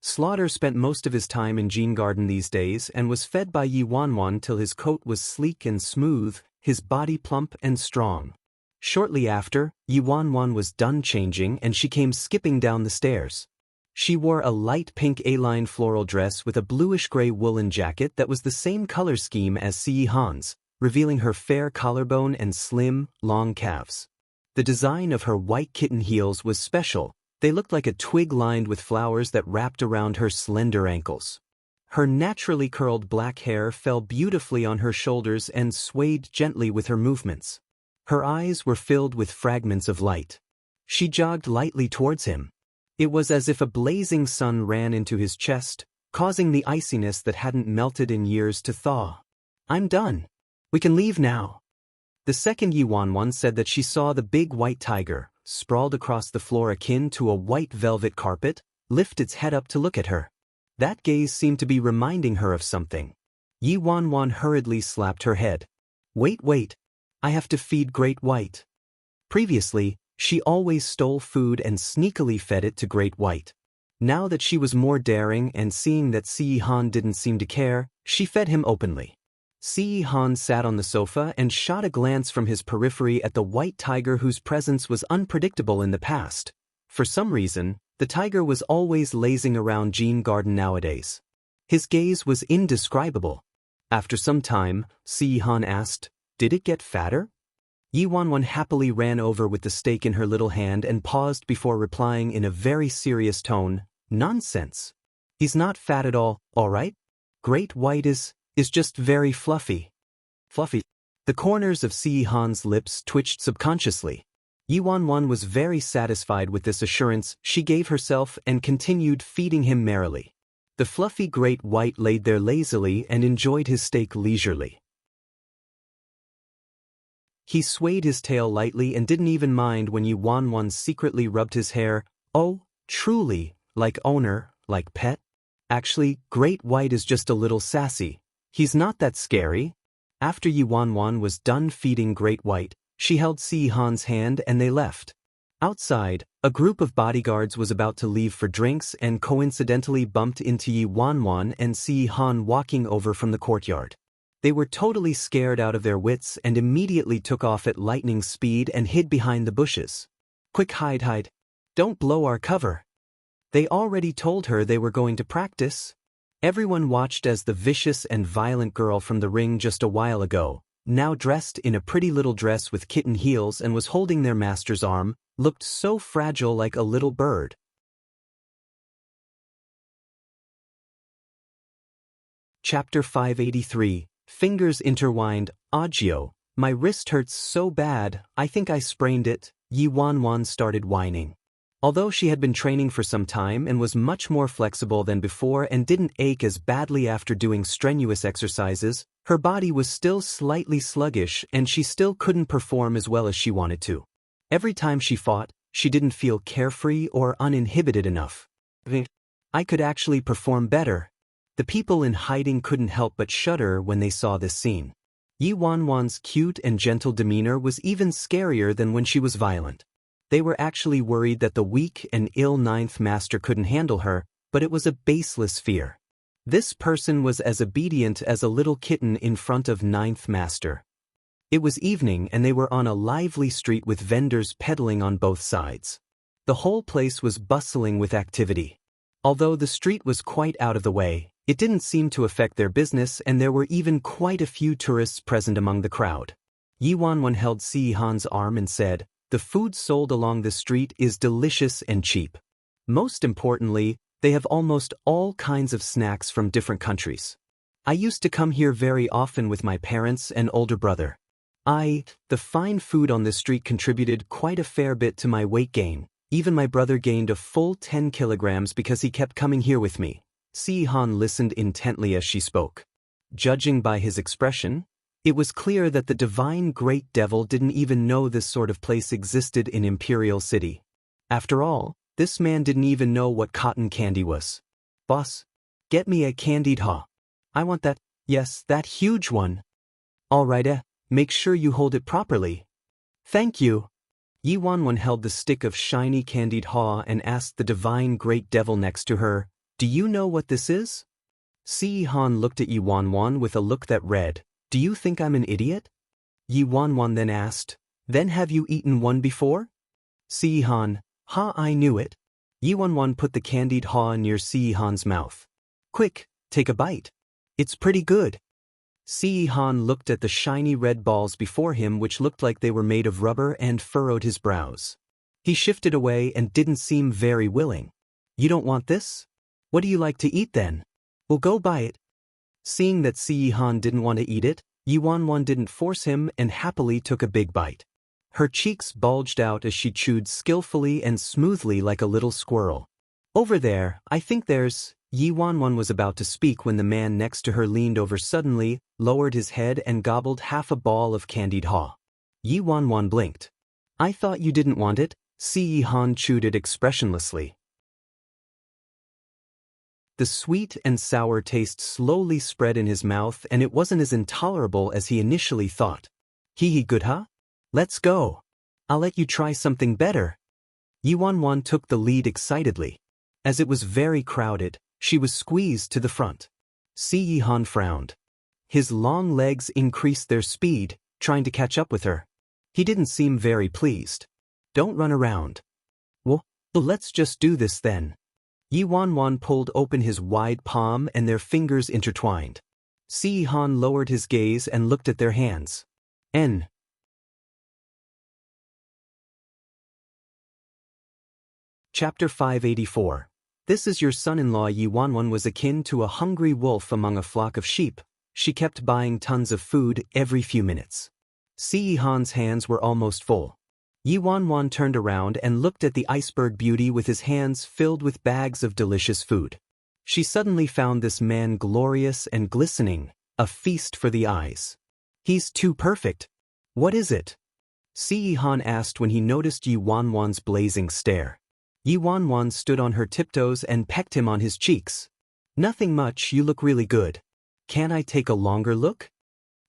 Slaughter spent most of his time in Jean Garden these days and was fed by Yi Wanwan till his coat was sleek and smooth, his body plump and strong. Shortly after, Yi Wanwan was done changing and she came skipping down the stairs. She wore a light pink A-line floral dress with a bluish-gray woolen jacket that was the same color scheme as Si Han's, revealing her fair collarbone and slim, long calves. The design of her white kitten heels was special. They looked like a twig lined with flowers that wrapped around her slender ankles. Her naturally curled black hair fell beautifully on her shoulders and swayed gently with her movements. Her eyes were filled with fragments of light. She jogged lightly towards him. It was as if a blazing sun ran into his chest, causing the iciness that hadn't melted in years to thaw. "I'm done. We can leave now." The second Yi Wanwan said that she saw the big white tiger, sprawled across the floor akin to a white velvet carpet, lift its head up to look at her. That gaze seemed to be reminding her of something. Yi Wanwan hurriedly slapped her head. Wait. I have to feed Great White." Previously, she always stole food and sneakily fed it to Great White. Now that she was more daring and seeing that Si Han didn't seem to care, she fed him openly. Si Han sat on the sofa and shot a glance from his periphery at the white tiger whose presence was unpredictable in the past. For some reason, the tiger was always lazing around Jean Garden nowadays. His gaze was indescribable. After some time, Si Han asked, "Did it get fatter?" Yi Wanwan happily ran over with the steak in her little hand and paused before replying in a very serious tone, "Nonsense. He's not fat at all right? Great White is just very fluffy." Fluffy. The corners of Si Han's lips twitched subconsciously. Yi Wanwan was very satisfied with this assurance she gave herself and continued feeding him merrily. The fluffy Great White laid there lazily and enjoyed his steak leisurely. He swayed his tail lightly and didn't even mind when Yi Wanwan secretly rubbed his hair. "Oh, truly, like owner, like pet. Actually, Great White is just a little sassy. He's not that scary." After Yi Wanwan was done feeding Great White, she held Si Han's hand and they left. Outside, a group of bodyguards was about to leave for drinks and coincidentally bumped into Yi Wanwan and Si Han walking over from the courtyard. They were totally scared out of their wits and immediately took off at lightning speed and hid behind the bushes. "Quick, hide. Don't blow our cover." They already told her they were going to practice. Everyone watched as the vicious and violent girl from the ring just a while ago, now dressed in a pretty little dress with kitten heels and was holding their master's arm, looked so fragile like a little bird. Chapter 583. Fingers intertwined. "Audio, my wrist hurts so bad, I think I sprained it." Yi Wanwan started whining. Although she had been training for some time and was much more flexible than before and didn't ache as badly after doing strenuous exercises, her body was still slightly sluggish and she still couldn't perform as well as she wanted to. Every time she fought, she didn't feel carefree or uninhibited enough. "I could actually perform better." The people in hiding couldn't help but shudder when they saw this scene. Yi Wanwan's cute and gentle demeanor was even scarier than when she was violent. They were actually worried that the weak and ill ninth master couldn't handle her, but it was a baseless fear. This person was as obedient as a little kitten in front of ninth master. It was evening and they were on a lively street with vendors peddling on both sides. The whole place was bustling with activity. Although the street was quite out of the way, it didn't seem to affect their business and there were even quite a few tourists present among the crowd. Yi Wanwan held Si Han's arm and said, "The food sold along the street is delicious and cheap. Most importantly, they have almost all kinds of snacks from different countries. I used to come here very often with my parents and older brother. The fine food on this street contributed quite a fair bit to my weight gain. Even my brother gained a full 10 kilograms because he kept coming here with me. Si-han listened intently as she spoke. Judging by his expression, it was clear that the divine great devil didn't even know this sort of place existed in Imperial City. After all, this man didn't even know what cotton candy was. Boss, get me a candied haw. I want that, yes, that huge one. All right, make sure you hold it properly. Thank you. Yi Wanwan held the stick of shiny candied haw and asked the divine great devil next to her, "Do you know what this is?" Si-han looked at Yi Wanwan with a look that read, "Do you think I'm an idiot?" Yi Wanwan then asked, "Then have you eaten one before?" Si-han, "Ha, I knew it." Yi Wanwan put the candied haw near Si-han's mouth. "Quick, take a bite. It's pretty good." Si-han looked at the shiny red balls before him which looked like they were made of rubber and furrowed his brows. He shifted away and didn't seem very willing. "You don't want this? What do you like to eat then? We'll go buy it." Seeing that Si-han didn't want to eat it, Yi Wanwan didn't force him and happily took a big bite. Her cheeks bulged out as she chewed skillfully and smoothly like a little squirrel. "Over there, I think there's—" Yi Wanwan was about to speak when the man next to her leaned over suddenly, lowered his head and gobbled half a ball of candied haw. Yi Wanwan blinked. "I thought you didn't want it." Si-han chewed it expressionlessly. The sweet and sour taste slowly spread in his mouth and it wasn't as intolerable as he initially thought. "Hee good huh? Let's go. I'll let you try something better." Yi Wanwan took the lead excitedly. As it was very crowded, she was squeezed to the front. Si-han frowned. His long legs increased their speed, trying to catch up with her. He didn't seem very pleased. "Don't run around." "Well, let's just do this then." Yi Wanwan pulled open his wide palm and their fingers intertwined. Si-han lowered his gaze and looked at their hands. N. Chapter 584. This is your son-in-law. Yi Wanwan was akin to a hungry wolf among a flock of sheep. She kept buying tons of food every few minutes. Si-han's hands were almost full. Yi Wanwan turned around and looked at the iceberg beauty with his hands filled with bags of delicious food. She suddenly found this man glorious and glistening, a feast for the eyes. "He's too perfect. What is it?" Si-han asked when he noticed Yi Wanwan's blazing stare. Yi Wanwan stood on her tiptoes and pecked him on his cheeks. "Nothing much, you look really good. Can I take a longer look?"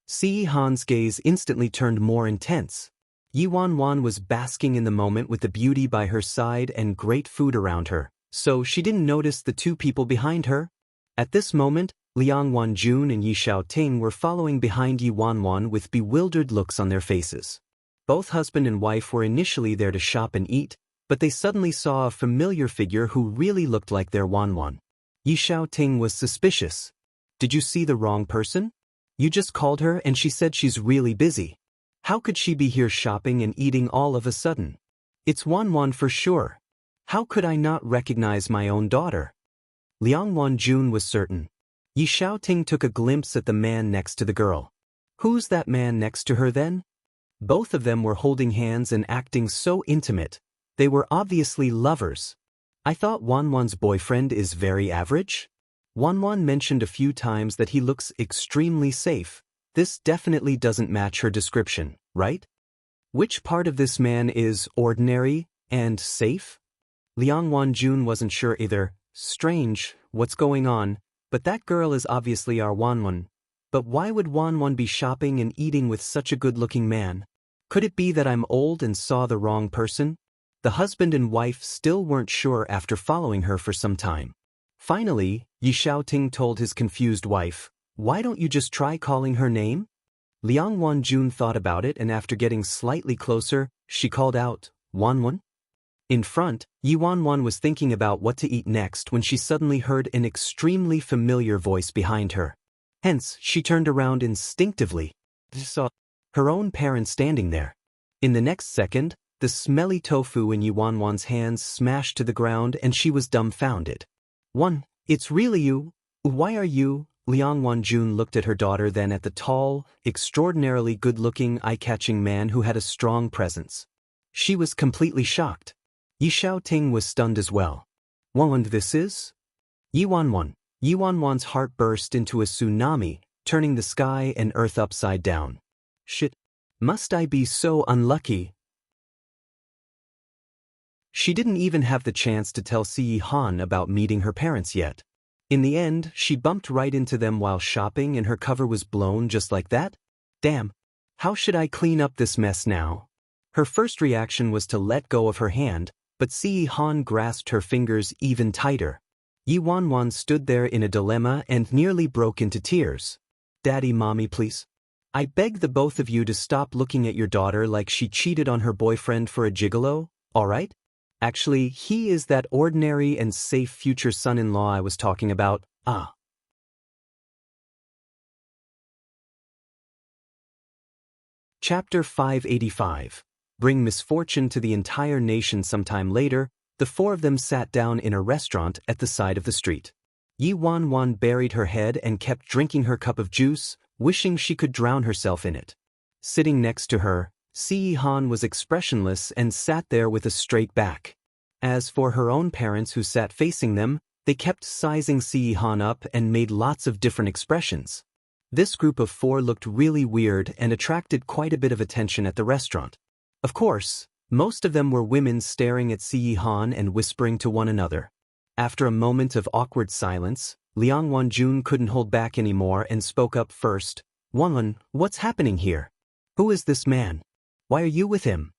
Si-han's gaze instantly turned more intense. Yi Wanwan was basking in the moment with the beauty by her side and great food around her, so she didn't notice the two people behind her. At this moment, Liang Wanjun and Yi Xiaoting were following behind Yi Wanwan with bewildered looks on their faces. Both husband and wife were initially there to shop and eat, but they suddenly saw a familiar figure who really looked like their Wanwan. Yi Xiaoting was suspicious. "Did you see the wrong person? You just called her and she said she's really busy. How could she be here shopping and eating all of a sudden? It's Wanwan for sure. How could I not recognize my own daughter?" Liang Wanjun was certain. Yi Xiaoting took a glimpse at the man next to the girl. Who's that man next to her then? Both of them were holding hands and acting so intimate. They were obviously lovers. "I thought Wanwan's boyfriend is very average?" Wanwan mentioned a few times that he looks extremely safe. This definitely doesn't match her description, right? Which part of this man is ordinary and safe? Liang Wanjun wasn't sure either. Strange, what's going on? But that girl is obviously our Wanwan. But why would Wanwan be shopping and eating with such a good-looking man? Could it be that I'm old and saw the wrong person? The husband and wife still weren't sure after following her for some time. Finally, Yi Xiaoting told his confused wife, "Why don't you just try calling her name?" Liang Wanjun thought about it and after getting slightly closer, she called out, "Wanwan?" In front, Yi Wanwan was thinking about what to eat next when she suddenly heard an extremely familiar voice behind her. Hence, she turned around instinctively. She saw her own parents standing there. In the next second, the smelly tofu in Yi Wanwan's hands smashed to the ground and she was dumbfounded. "It's really you? Why are you?" Liang Wanjun looked at her daughter, then at the tall, extraordinarily good-looking, eye-catching man who had a strong presence. She was completely shocked. Yi Xiaoting was stunned as well. "What this is?" Yi Wanwan's heart burst into a tsunami, turning the sky and earth upside down. "Shit. Must I be so unlucky?" She didn't even have the chance to tell Si Han about meeting her parents yet. In the end, she bumped right into them while shopping and her cover was blown just like that? Damn. How should I clean up this mess now? Her first reaction was to let go of her hand, but Si Han grasped her fingers even tighter. Yi Wanwan stood there in a dilemma and nearly broke into tears. "Daddy, mommy, please. I beg the both of you to stop looking at your daughter like she cheated on her boyfriend for a gigolo, alright? Actually, he is that ordinary and safe future son-in-law I was talking about, ah." Chapter 585. Bring misfortune to the entire nation. Sometime later, the four of them sat down in a restaurant at the side of the street. Yi Wanwan buried her head and kept drinking her cup of juice, wishing she could drown herself in it. Sitting next to her, Si Han was expressionless and sat there with a straight back. As for her own parents who sat facing them, they kept sizing Si Han up and made lots of different expressions. This group of four looked really weird and attracted quite a bit of attention at the restaurant. Of course, most of them were women staring at Si Han and whispering to one another. After a moment of awkward silence, Liang Wanjun couldn't hold back anymore and spoke up first. "Wanwan, what's happening here? Who is this man? Why are you with him?"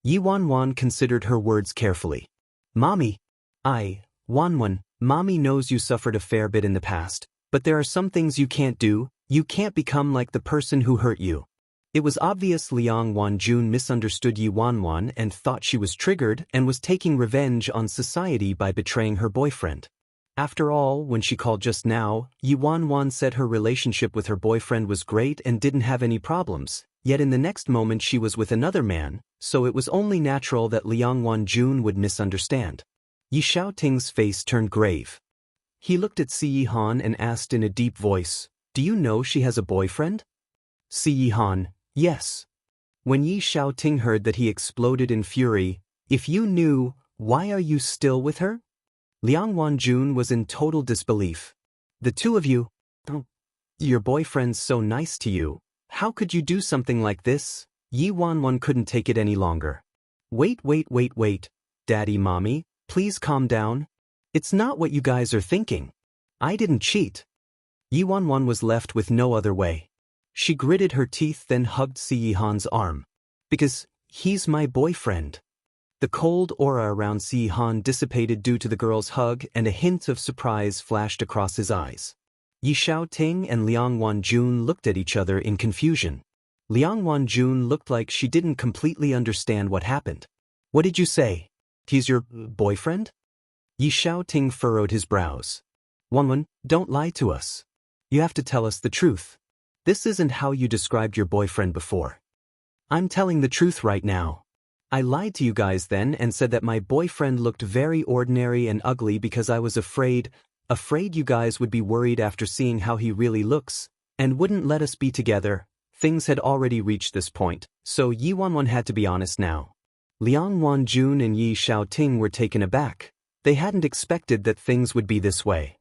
Yi Wanwan considered her words carefully. "Mommy, Wanwan, Mommy knows you suffered a fair bit in the past, but there are some things you can't do. You can't become like the person who hurt you." It was obvious Liang Wanjun misunderstood Yi Wanwan and thought she was triggered and was taking revenge on society by betraying her boyfriend. After all, when she called just now, Yi Wanwan said her relationship with her boyfriend was great and didn't have any problems, yet in the next moment she was with another man, so it was only natural that Liang Wanjun would misunderstand. Yi Xiaoting's face turned grave. He looked at Si Han and asked in a deep voice, "Do you know she has a boyfriend?" Si Han, "Yes." When Yi Xiaoting heard that, he exploded in fury. "If you knew, why are you still with her?" Liang Wanjun was in total disbelief. "The two of you? Your boyfriend's so nice to you. How could you do something like this?" Yi Wanwan couldn't take it any longer. Wait, Daddy, Mommy, please calm down. It's not what you guys are thinking. I didn't cheat." Yi Wanwan was left with no other way. She gritted her teeth, then hugged Si Han's arm. "Because he's my boyfriend." The cold aura around Si Han dissipated due to the girl's hug, and a hint of surprise flashed across his eyes. Yi Xiaoting and Liang Wanjun looked at each other in confusion. Liang Wanjun looked like she didn't completely understand what happened. "What did you say? He's your boyfriend?" Yi Xiaoting furrowed his brows. "Wanwan, don't lie to us. You have to tell us the truth. This isn't how you described your boyfriend before." "I'm telling the truth right now. I lied to you guys then and said that my boyfriend looked very ordinary and ugly because I was afraid you guys would be worried after seeing how he really looks, and wouldn't let us be together." Things had already reached this point, so Yi Wanwan had to be honest now. Liang Wanjun and Yi Xiaoting were taken aback. They hadn't expected that things would be this way.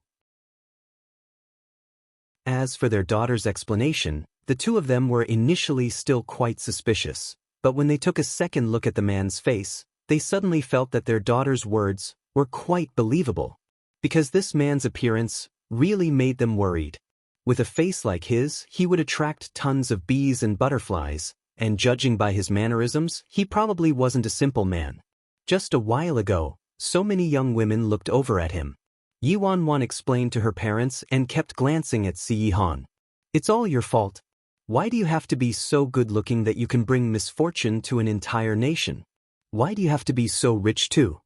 As for their daughter's explanation, the two of them were initially still quite suspicious, but when they took a second look at the man's face, they suddenly felt that their daughter's words were quite believable. Because this man's appearance really made them worried. With a face like his, he would attract tons of bees and butterflies, and judging by his mannerisms, he probably wasn't a simple man. Just a while ago, so many young women looked over at him. Yi Wanwan explained to her parents and kept glancing at Si Han. "It's all your fault. Why do you have to be so good-looking that you can bring misfortune to an entire nation? Why do you have to be so rich too?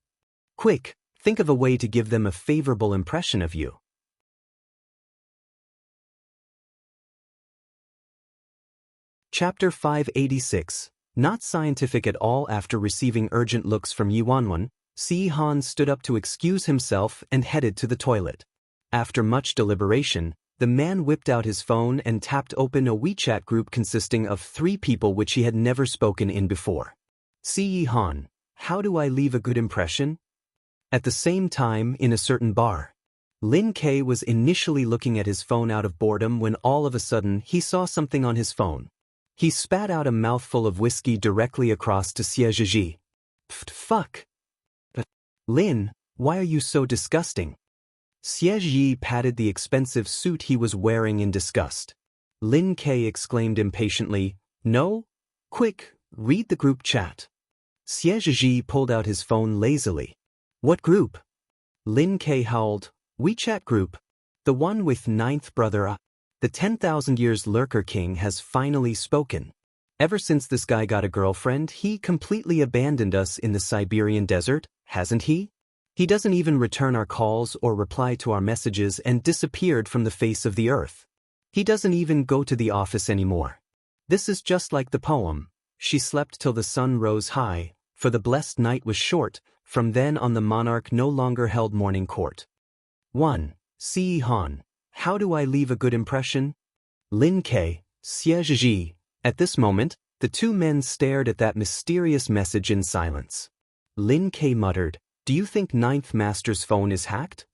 Quick, think of a way to give them a favorable impression of you." Chapter 586. Not scientific at all. After receiving urgent looks from Yi Wanwan, Si Han stood up to excuse himself and headed to the toilet. After much deliberation, The man whipped out his phone and tapped open a WeChat group consisting of 3 people which he had never spoken in before. "See Han, how do I leave a good impression?" At the same time, in a certain bar, Lin K was initially looking at his phone out of boredom when all of a sudden he saw something on his phone. He spat out a mouthful of whiskey directly across to Xie Zhizhi. "Fuck. Lin, why are you so disgusting?" Xie Zhi patted the expensive suit he was wearing in disgust. Lin K exclaimed impatiently, "No? Quick, read the group chat." Xie Zhi pulled out his phone lazily. "What group?" Lin K howled. "WeChat group. The one with 9th brother. The 10,000 years lurker king has finally spoken. Ever since this guy got a girlfriend, he completely abandoned us in the Siberian desert, hasn't he? He doesn't even return our calls or reply to our messages and disappeared from the face of the earth. He doesn't even go to the office anymore. This is just like the poem. She slept till the sun rose high, for the blessed night was short. From then on the monarch no longer held morning court." 1. "See Han, how do I leave a good impression?" Lin K, Xie Zhi. At this moment, the 2 men stared at that mysterious message in silence. Lin K muttered, "Do you think 9th Master's phone is hacked?"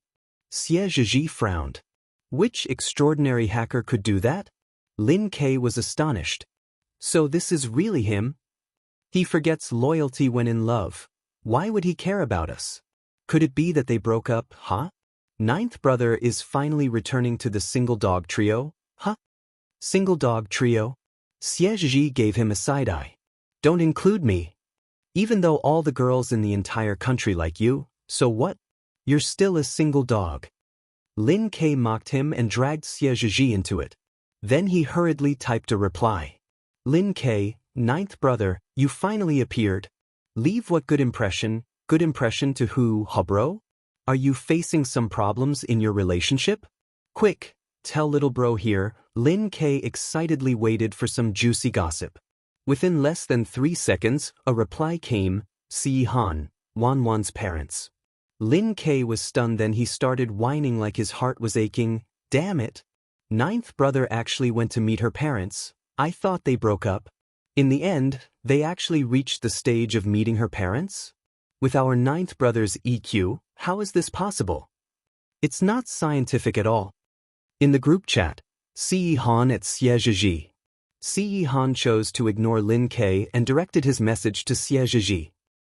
Xie Zhi frowned. Which extraordinary hacker could do that? Lin K was astonished. So this is really him? He forgets loyalty when in love. Why would he care about us? Could it be that they broke up, huh? 9th brother is finally returning to the single dog trio, huh? Single dog trio? Xie Zhi gave him a side-eye. "Don't include me. Even though all the girls in the entire country like you, so what? You're still a single dog." Lin K mocked him and dragged Xie Zhi into it. Then he hurriedly typed a reply. "Lin K, 9th brother, you finally appeared. Leave what good impression to who, huh bro? Are you facing some problems in your relationship? Quick, tell little bro here." Lin K excitedly waited for some juicy gossip. Within less than 3 seconds, a reply came, "See Han, Wan's parents." Lin K was stunned, then he started whining like his heart was aching. Damn it. 9th brother actually went to meet her parents. I thought they broke up. In the end, they actually reached the stage of meeting her parents? With our 9th brother's EQ, how is this possible? It's not scientific at all. In the group chat, See Han at Xie Zhi. See Han chose to ignore Lin K and directed his message to Xie Zhi.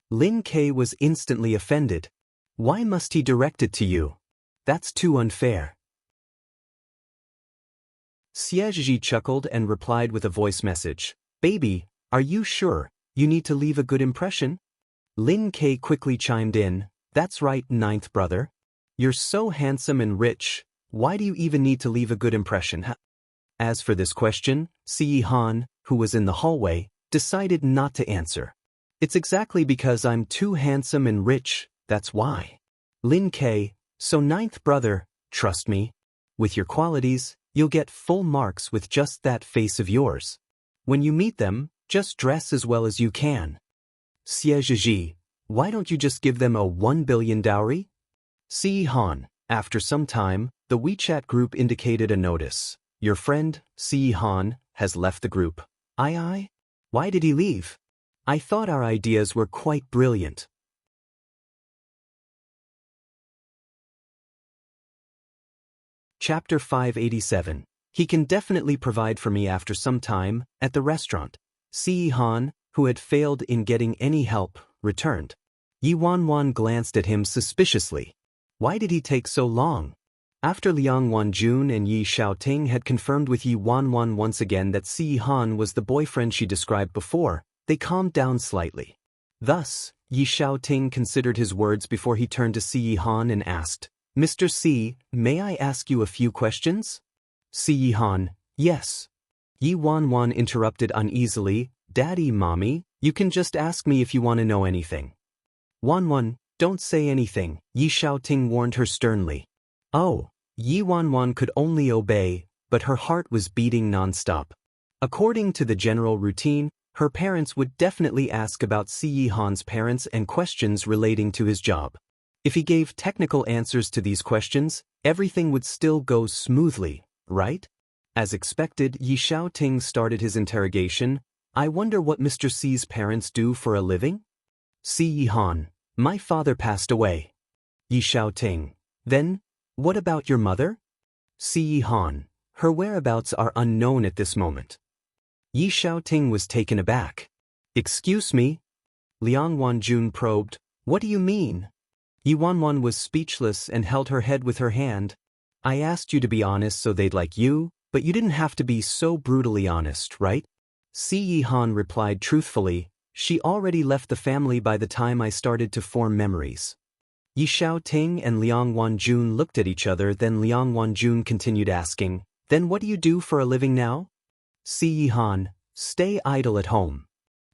Lin K was instantly offended. Why must he direct it to you? That's too unfair. Xie Zhi chuckled and replied with a voice message. "Baby, are you sure you need to leave a good impression?" Lin K quickly chimed in. "That's right, 9th brother. You're so handsome and rich. Why do you even need to leave a good impression, huh?" As for this question, See Han, who was in the hallway, decided not to answer. "It's exactly because I'm too handsome and rich, that's why." Lin K, so 9th brother, trust me. With your qualities, you'll get full marks with just that face of yours. When you meet them, just dress as well as you can. Xie Zhi, why don't you just give them a 1 billion dowry? See Han, after some time, the WeChat group indicated a notice. Your friend, See Han, has left the group. Aye? Why did he leave? I thought our ideas were quite brilliant. Chapter 587. He can definitely provide for me after some time, at the restaurant. See Han, who had failed in getting any help, returned. Yi Wanwan glanced at him suspiciously. Why did he take so long? After Liang Wanjun and Yi Xiaoting had confirmed with Yi Wanwan once again that Si Han was the boyfriend she described before, they calmed down slightly. Thus, Yi Xiaoting considered his words before he turned to Si Han and asked, "Mr. Si, may I ask you a few questions?" Si Han, "Yes." Yi Wanwan interrupted uneasily, "Daddy, Mommy, you can just ask me if you want to know anything." Wanwan, "Don't say anything," Yi Xiaoting warned her sternly. Oh, Yi Wanwan could only obey, but her heart was beating nonstop. According to the general routine, her parents would definitely ask about Si Han's parents and questions relating to his job. If he gave technical answers to these questions, everything would still go smoothly, right? As expected, Yi Xiaoting started his interrogation. I wonder what Mr. C's parents do for a living? Si Yihan, my father passed away. Yi Xiaoting, then, what about your mother? Si Yihan, her whereabouts are unknown at this moment. Yi Xiaoting was taken aback. Excuse me? Liang Wanjun probed, what do you mean? Yi Wanwan was speechless and held her head with her hand. I asked you to be honest so they'd like you, but you didn't have to be so brutally honest, right? Si Yihan replied truthfully, she already left the family by the time I started to form memories. Yi Xiaoting and Liang Wanjun looked at each other, then Liang Wanjun continued asking, then what do you do for a living now? Si Yihan, stay idle at home.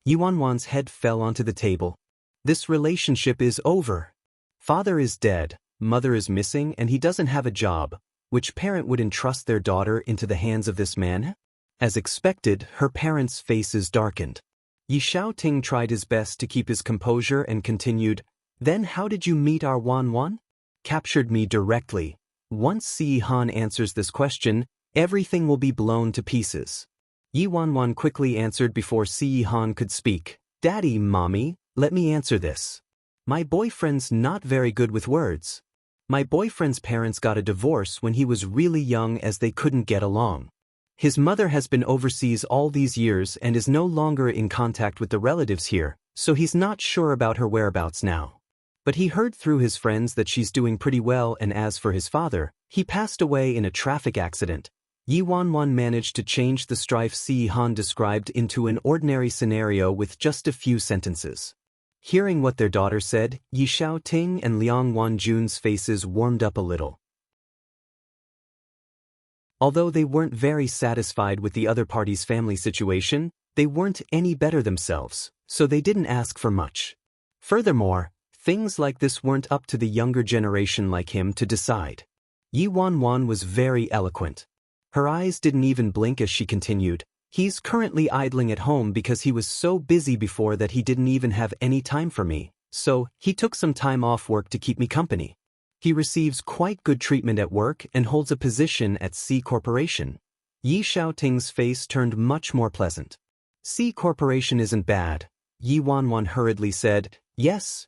Yi Wanwan's head fell onto the table. This relationship is over. Father is dead, mother is missing, and he doesn't have a job. Which parent would entrust their daughter into the hands of this man? As expected, her parents' faces darkened. Yi Xiaoting tried his best to keep his composure and continued, then how did you meet our Wanwan? Captured me directly. Once Si Han answers this question, everything will be blown to pieces. Yi Wanwan quickly answered before Si Han could speak. Daddy, Mommy, let me answer this. My boyfriend's not very good with words. My boyfriend's parents got a divorce when he was really young as they couldn't get along. His mother has been overseas all these years and is no longer in contact with the relatives here, so he's not sure about her whereabouts now. But he heard through his friends that she's doing pretty well, and as for his father, he passed away in a traffic accident. Yi Wanwan managed to change the strife Si Han described into an ordinary scenario with just a few sentences. Hearing what their daughter said, Yi Xiaoting and Liang Wanjun's faces warmed up a little. Although they weren't very satisfied with the other party's family situation, they weren't any better themselves, so they didn't ask for much. Furthermore, things like this weren't up to the younger generation like him to decide. Yi Wanwan was very eloquent. Her eyes didn't even blink as she continued, he's currently idling at home because he was so busy before that he didn't even have any time for me, so he took some time off work to keep me company. He receives quite good treatment at work and holds a position at C Corporation. Yi Xiaoting's face turned much more pleasant. C Corporation isn't bad, Yi Wanwan hurriedly said. Yes.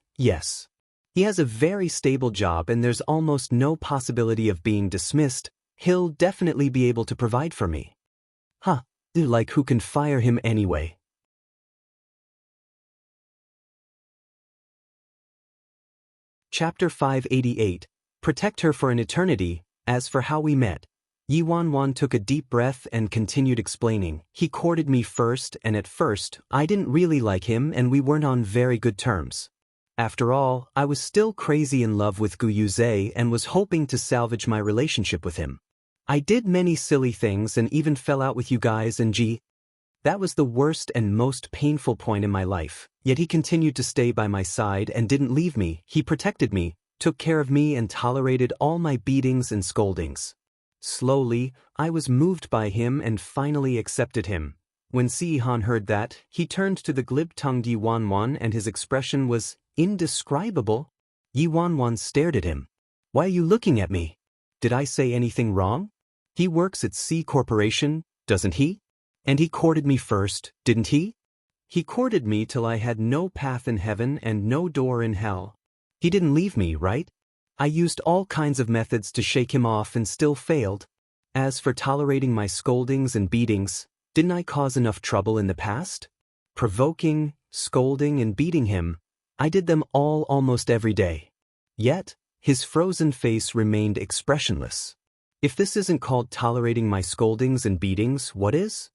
He has a very stable job and there's almost no possibility of being dismissed. He'll definitely be able to provide for me. Huh, like who can fire him anyway? Chapter 588, Protect Her for an Eternity. As for how we met, Yi Wanwan took a deep breath and continued explaining. He courted me first, and at first, I didn't really like him and we weren't on very good terms. After all, I was still crazy in love with Gu Yuze and was hoping to salvage my relationship with him. I did many silly things and even fell out with you guys and G. That was the worst and most painful point in my life, yet he continued to stay by my side and didn't leave me. He protected me, took care of me and tolerated all my beatings and scoldings. Slowly, I was moved by him and finally accepted him. When Si Han heard that, he turned to the glib-tongued Yi Wanwan and his expression was indescribable. Yi Wanwan stared at him. Why are you looking at me? Did I say anything wrong? He works at C Corporation, doesn't he? And he courted me first, didn't he? He courted me till I had no path in heaven and no door in hell. He didn't leave me, right? I used all kinds of methods to shake him off and still failed. As for tolerating my scoldings and beatings, didn't I cause enough trouble in the past? Provoking, scolding, and beating him, I did them all almost every day. Yet, his frozen face remained expressionless. If this isn't called tolerating my scoldings and beatings, what is?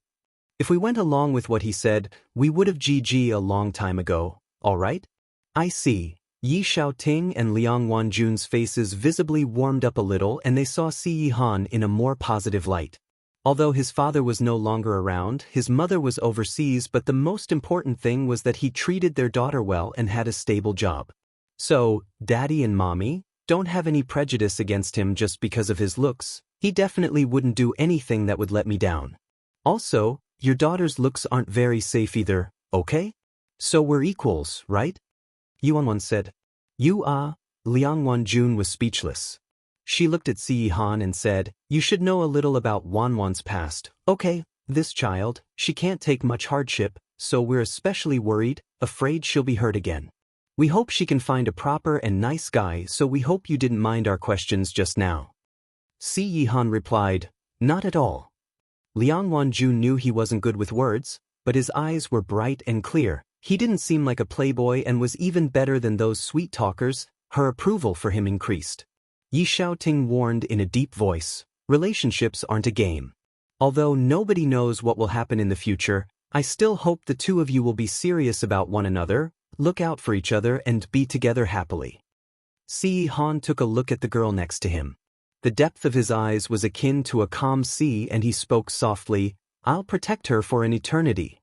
If we went along with what he said, we would have GG a long time ago, all right? I see. Yi Xiaoting and Liang Wanjun's faces visibly warmed up a little and they saw Si Yihan in a more positive light. Although his father was no longer around, his mother was overseas, but the most important thing was that he treated their daughter well and had a stable job. So, Daddy and Mommy don't have any prejudice against him just because of his looks. He definitely wouldn't do anything that would let me down. Also, your daughter's looks aren't very safe either, okay? So we're equals, right? Yi Wanwan said. Liang Wanjun was speechless. She looked at Si Han and said, "You should know a little about Wanwan's past, okay? This child, she can't take much hardship, so we're especially worried, afraid she'll be hurt again. We hope she can find a proper and nice guy, so we hope you didn't mind our questions just now." Si Han replied, "Not at all." Liang Wanju knew he wasn't good with words, but his eyes were bright and clear. He didn't seem like a playboy and was even better than those sweet talkers. Her approval for him increased. Yi Xiaoting warned in a deep voice, "Relationships aren't a game. Although nobody knows what will happen in the future, I still hope the two of you will be serious about one another, look out for each other and be together happily." Si Han took a look at the girl next to him. The depth of his eyes was akin to a calm sea and he spoke softly, "I'll protect her for an eternity."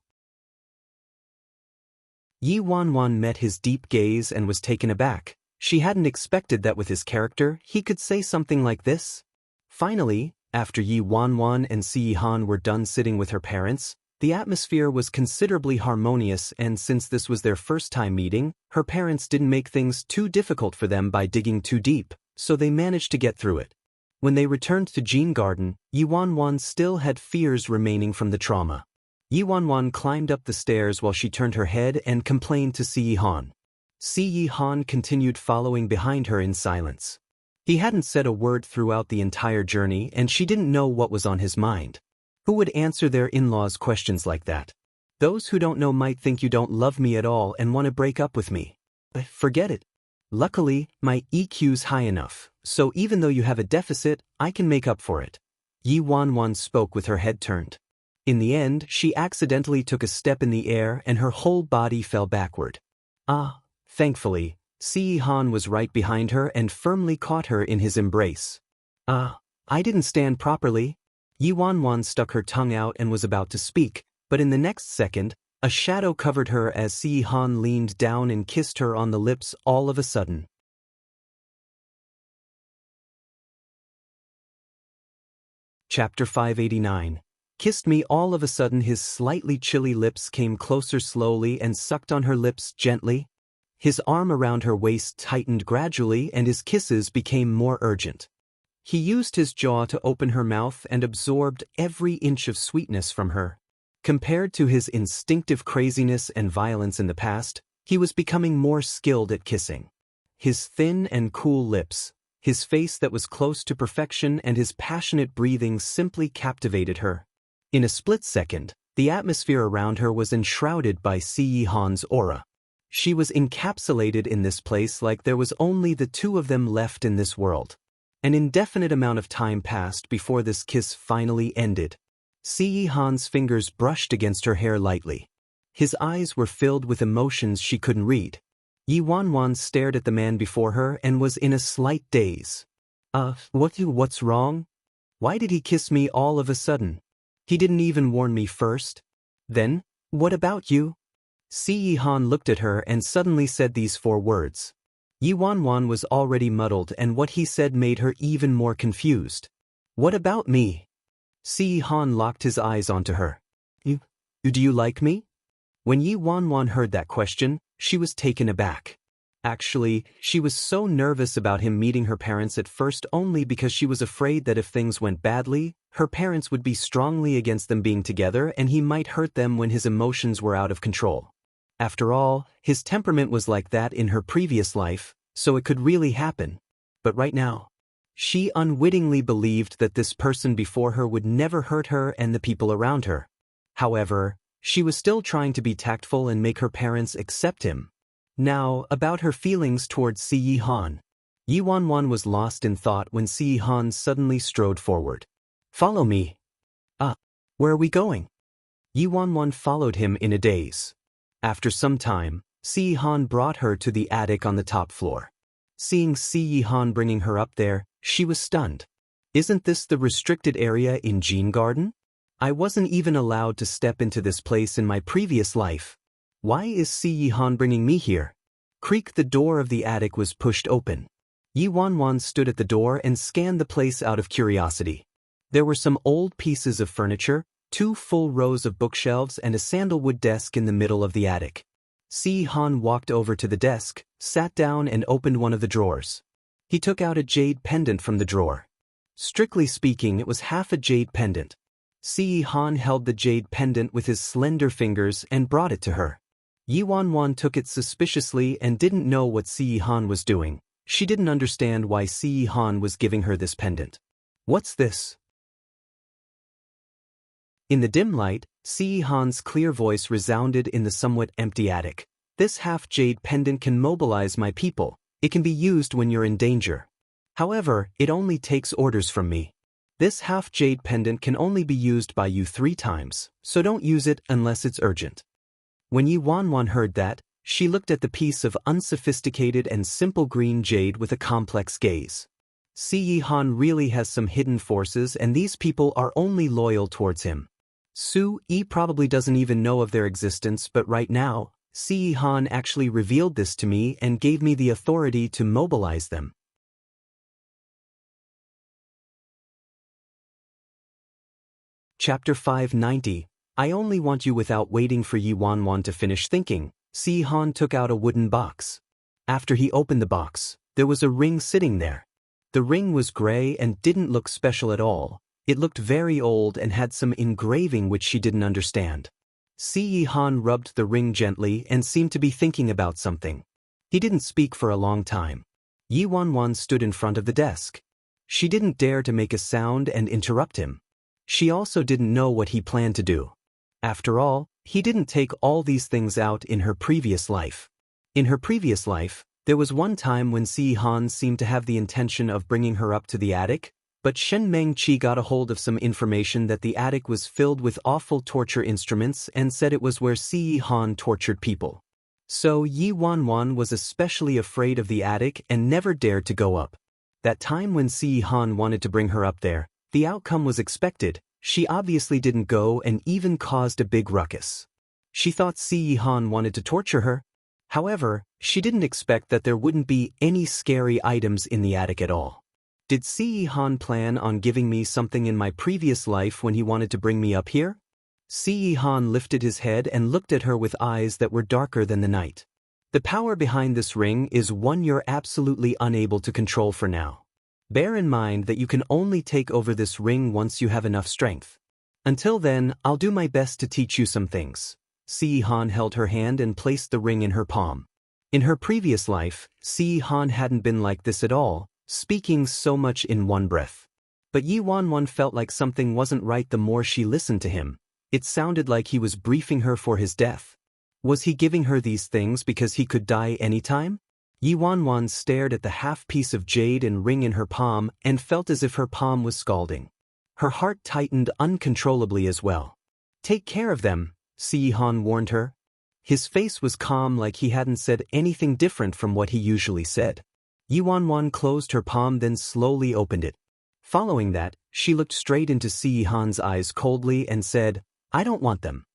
Yi Wanwan met his deep gaze and was taken aback. She hadn't expected that with his character, he could say something like this. Finally, after Yi Wanwan and Si Han were done sitting with her parents, the atmosphere was considerably harmonious, and since this was their first time meeting, her parents didn't make things too difficult for them by digging too deep, so they managed to get through it. When they returned to Jin Garden, Yi Wanwan still had fears remaining from the trauma. Yi Wanwan climbed up the stairs while she turned her head and complained to Si Han. Si Han continued following behind her in silence. He hadn't said a word throughout the entire journey and she didn't know what was on his mind. Who would answer their in-laws questions like that? Those who don't know might think you don't love me at all and want to break up with me. Forget it. Luckily, my EQ's high enough, so even though you have a deficit, I can make up for it. Yi Wanwan spoke with her head turned. In the end, she accidentally took a step in the air and her whole body fell backward. Thankfully, Si Han was right behind her and firmly caught her in his embrace. I didn't stand properly." Yi Wanwan stuck her tongue out and was about to speak, but in the next second, a shadow covered her as Si Han leaned down and kissed her on the lips all of a sudden. Chapter 589. Kissed me all of a sudden. His slightly chilly lips came closer slowly and sucked on her lips gently. His arm around her waist tightened gradually and his kisses became more urgent. He used his jaw to open her mouth and absorbed every inch of sweetness from her. Compared to his instinctive craziness and violence in the past, he was becoming more skilled at kissing. His thin and cool lips, his face that was close to perfection and his passionate breathing simply captivated her. In a split second, the atmosphere around her was enshrouded by Si Han's aura. She was encapsulated in this place like there was only the two of them left in this world. An indefinite amount of time passed before this kiss finally ended. Si Han's fingers brushed against her hair lightly. His eyes were filled with emotions she couldn't read. Yi Wanwan stared at the man before her and was in a slight daze. What's wrong? Why did he kiss me all of a sudden? He didn't even warn me first. Then, what about you? Si Han looked at her and suddenly said these four words. Yi Wanwan was already muddled and what he said made her even more confused. What about me? Si Han locked his eyes onto her. Do you like me? When Yi Wanwan heard that question, she was taken aback. Actually, she was so nervous about him meeting her parents at first only because she was afraid that if things went badly, her parents would be strongly against them being together and he might hurt them when his emotions were out of control. After all, his temperament was like that in her previous life, so it could really happen. But right now, she unwittingly believed that this person before her would never hurt her and the people around her. However, she was still trying to be tactful and make her parents accept him. Now, about her feelings towards Si Han. Yi Wanwan was lost in thought when Si Han suddenly strode forward. Follow me. Where are we going? Yi Wanwan followed him in a daze. After some time, Si Han brought her to the attic on the top floor. Seeing Si Han bringing her up there, she was stunned. Isn't this the restricted area in Jin Garden? I wasn't even allowed to step into this place in my previous life. Why is Si Han bringing me here? Creak, the door of the attic was pushed open. Yi Wanwan stood at the door and scanned the place out of curiosity. There were some old pieces of furniture, 2 full rows of bookshelves and a sandalwood desk in the middle of the attic. Si Han walked over to the desk, sat down and opened one of the drawers. He took out a jade pendant from the drawer. Strictly speaking, it was half a jade pendant. Si Han held the jade pendant with his slender fingers and brought it to her. Yi Wanwan took it suspiciously and didn't know what Si Han was doing. She didn't understand why Si Han was giving her this pendant. What's this? In the dim light, Si Han's clear voice resounded in the somewhat empty attic. This half-jade pendant can mobilize my people. It can be used when you're in danger. However, it only takes orders from me. This half-jade pendant can only be used by you 3 times, so don't use it unless it's urgent. When Yi Wanwan heard that, she looked at the piece of unsophisticated and simple green jade with a complex gaze. Si Han really has some hidden forces, and these people are only loyal towards him. Su Yi probably doesn't even know of their existence, but right now, Si Han actually revealed this to me and gave me the authority to mobilize them. Chapter 590. I only want you. Without waiting for Yi Wanwan to finish thinking, Si Han took out a wooden box. After he opened the box, there was a ring sitting there. The ring was gray and didn't look special at all. It looked very old and had some engraving which she didn't understand. Si Han rubbed the ring gently and seemed to be thinking about something. He didn't speak for a long time. Yi Wanwan stood in front of the desk. She didn't dare to make a sound and interrupt him. She also didn't know what he planned to do. After all, he didn't take all these things out in her previous life. In her previous life, there was one time when Si Han seemed to have the intention of bringing her up to the attic, but Shen Mengqi got a hold of some information that the attic was filled with awful torture instruments and said it was where Si Han tortured people. So Yi Wanwan was especially afraid of the attic and never dared to go up. That time when Si Han wanted to bring her up there, the outcome was expected. She obviously didn't go and even caused a big ruckus. She thought Si Han wanted to torture her. However, she didn't expect that there wouldn't be any scary items in the attic at all. Did Si Han plan on giving me something in my previous life when he wanted to bring me up here? Si Han lifted his head and looked at her with eyes that were darker than the night. The power behind this ring is one you're absolutely unable to control for now. Bear in mind that you can only take over this ring once you have enough strength. Until then, I'll do my best to teach you some things. Si Han held her hand and placed the ring in her palm. In her previous life, Si Han hadn't been like this at all, speaking so much in one breath. But Yi Wanwan felt like something wasn't right the more she listened to him. It sounded like he was briefing her for his death. Was he giving her these things because he could die anytime? Yi Wanwan stared at the half-piece of jade and ring in her palm and felt as if her palm was scalding. Her heart tightened uncontrollably as well. Take care of them, Si Han warned her. His face was calm, like he hadn't said anything different from what he usually said. Yi Wanwan closed her palm, then slowly opened it. Following that, she looked straight into Si Han's eyes coldly and said, I don't want them.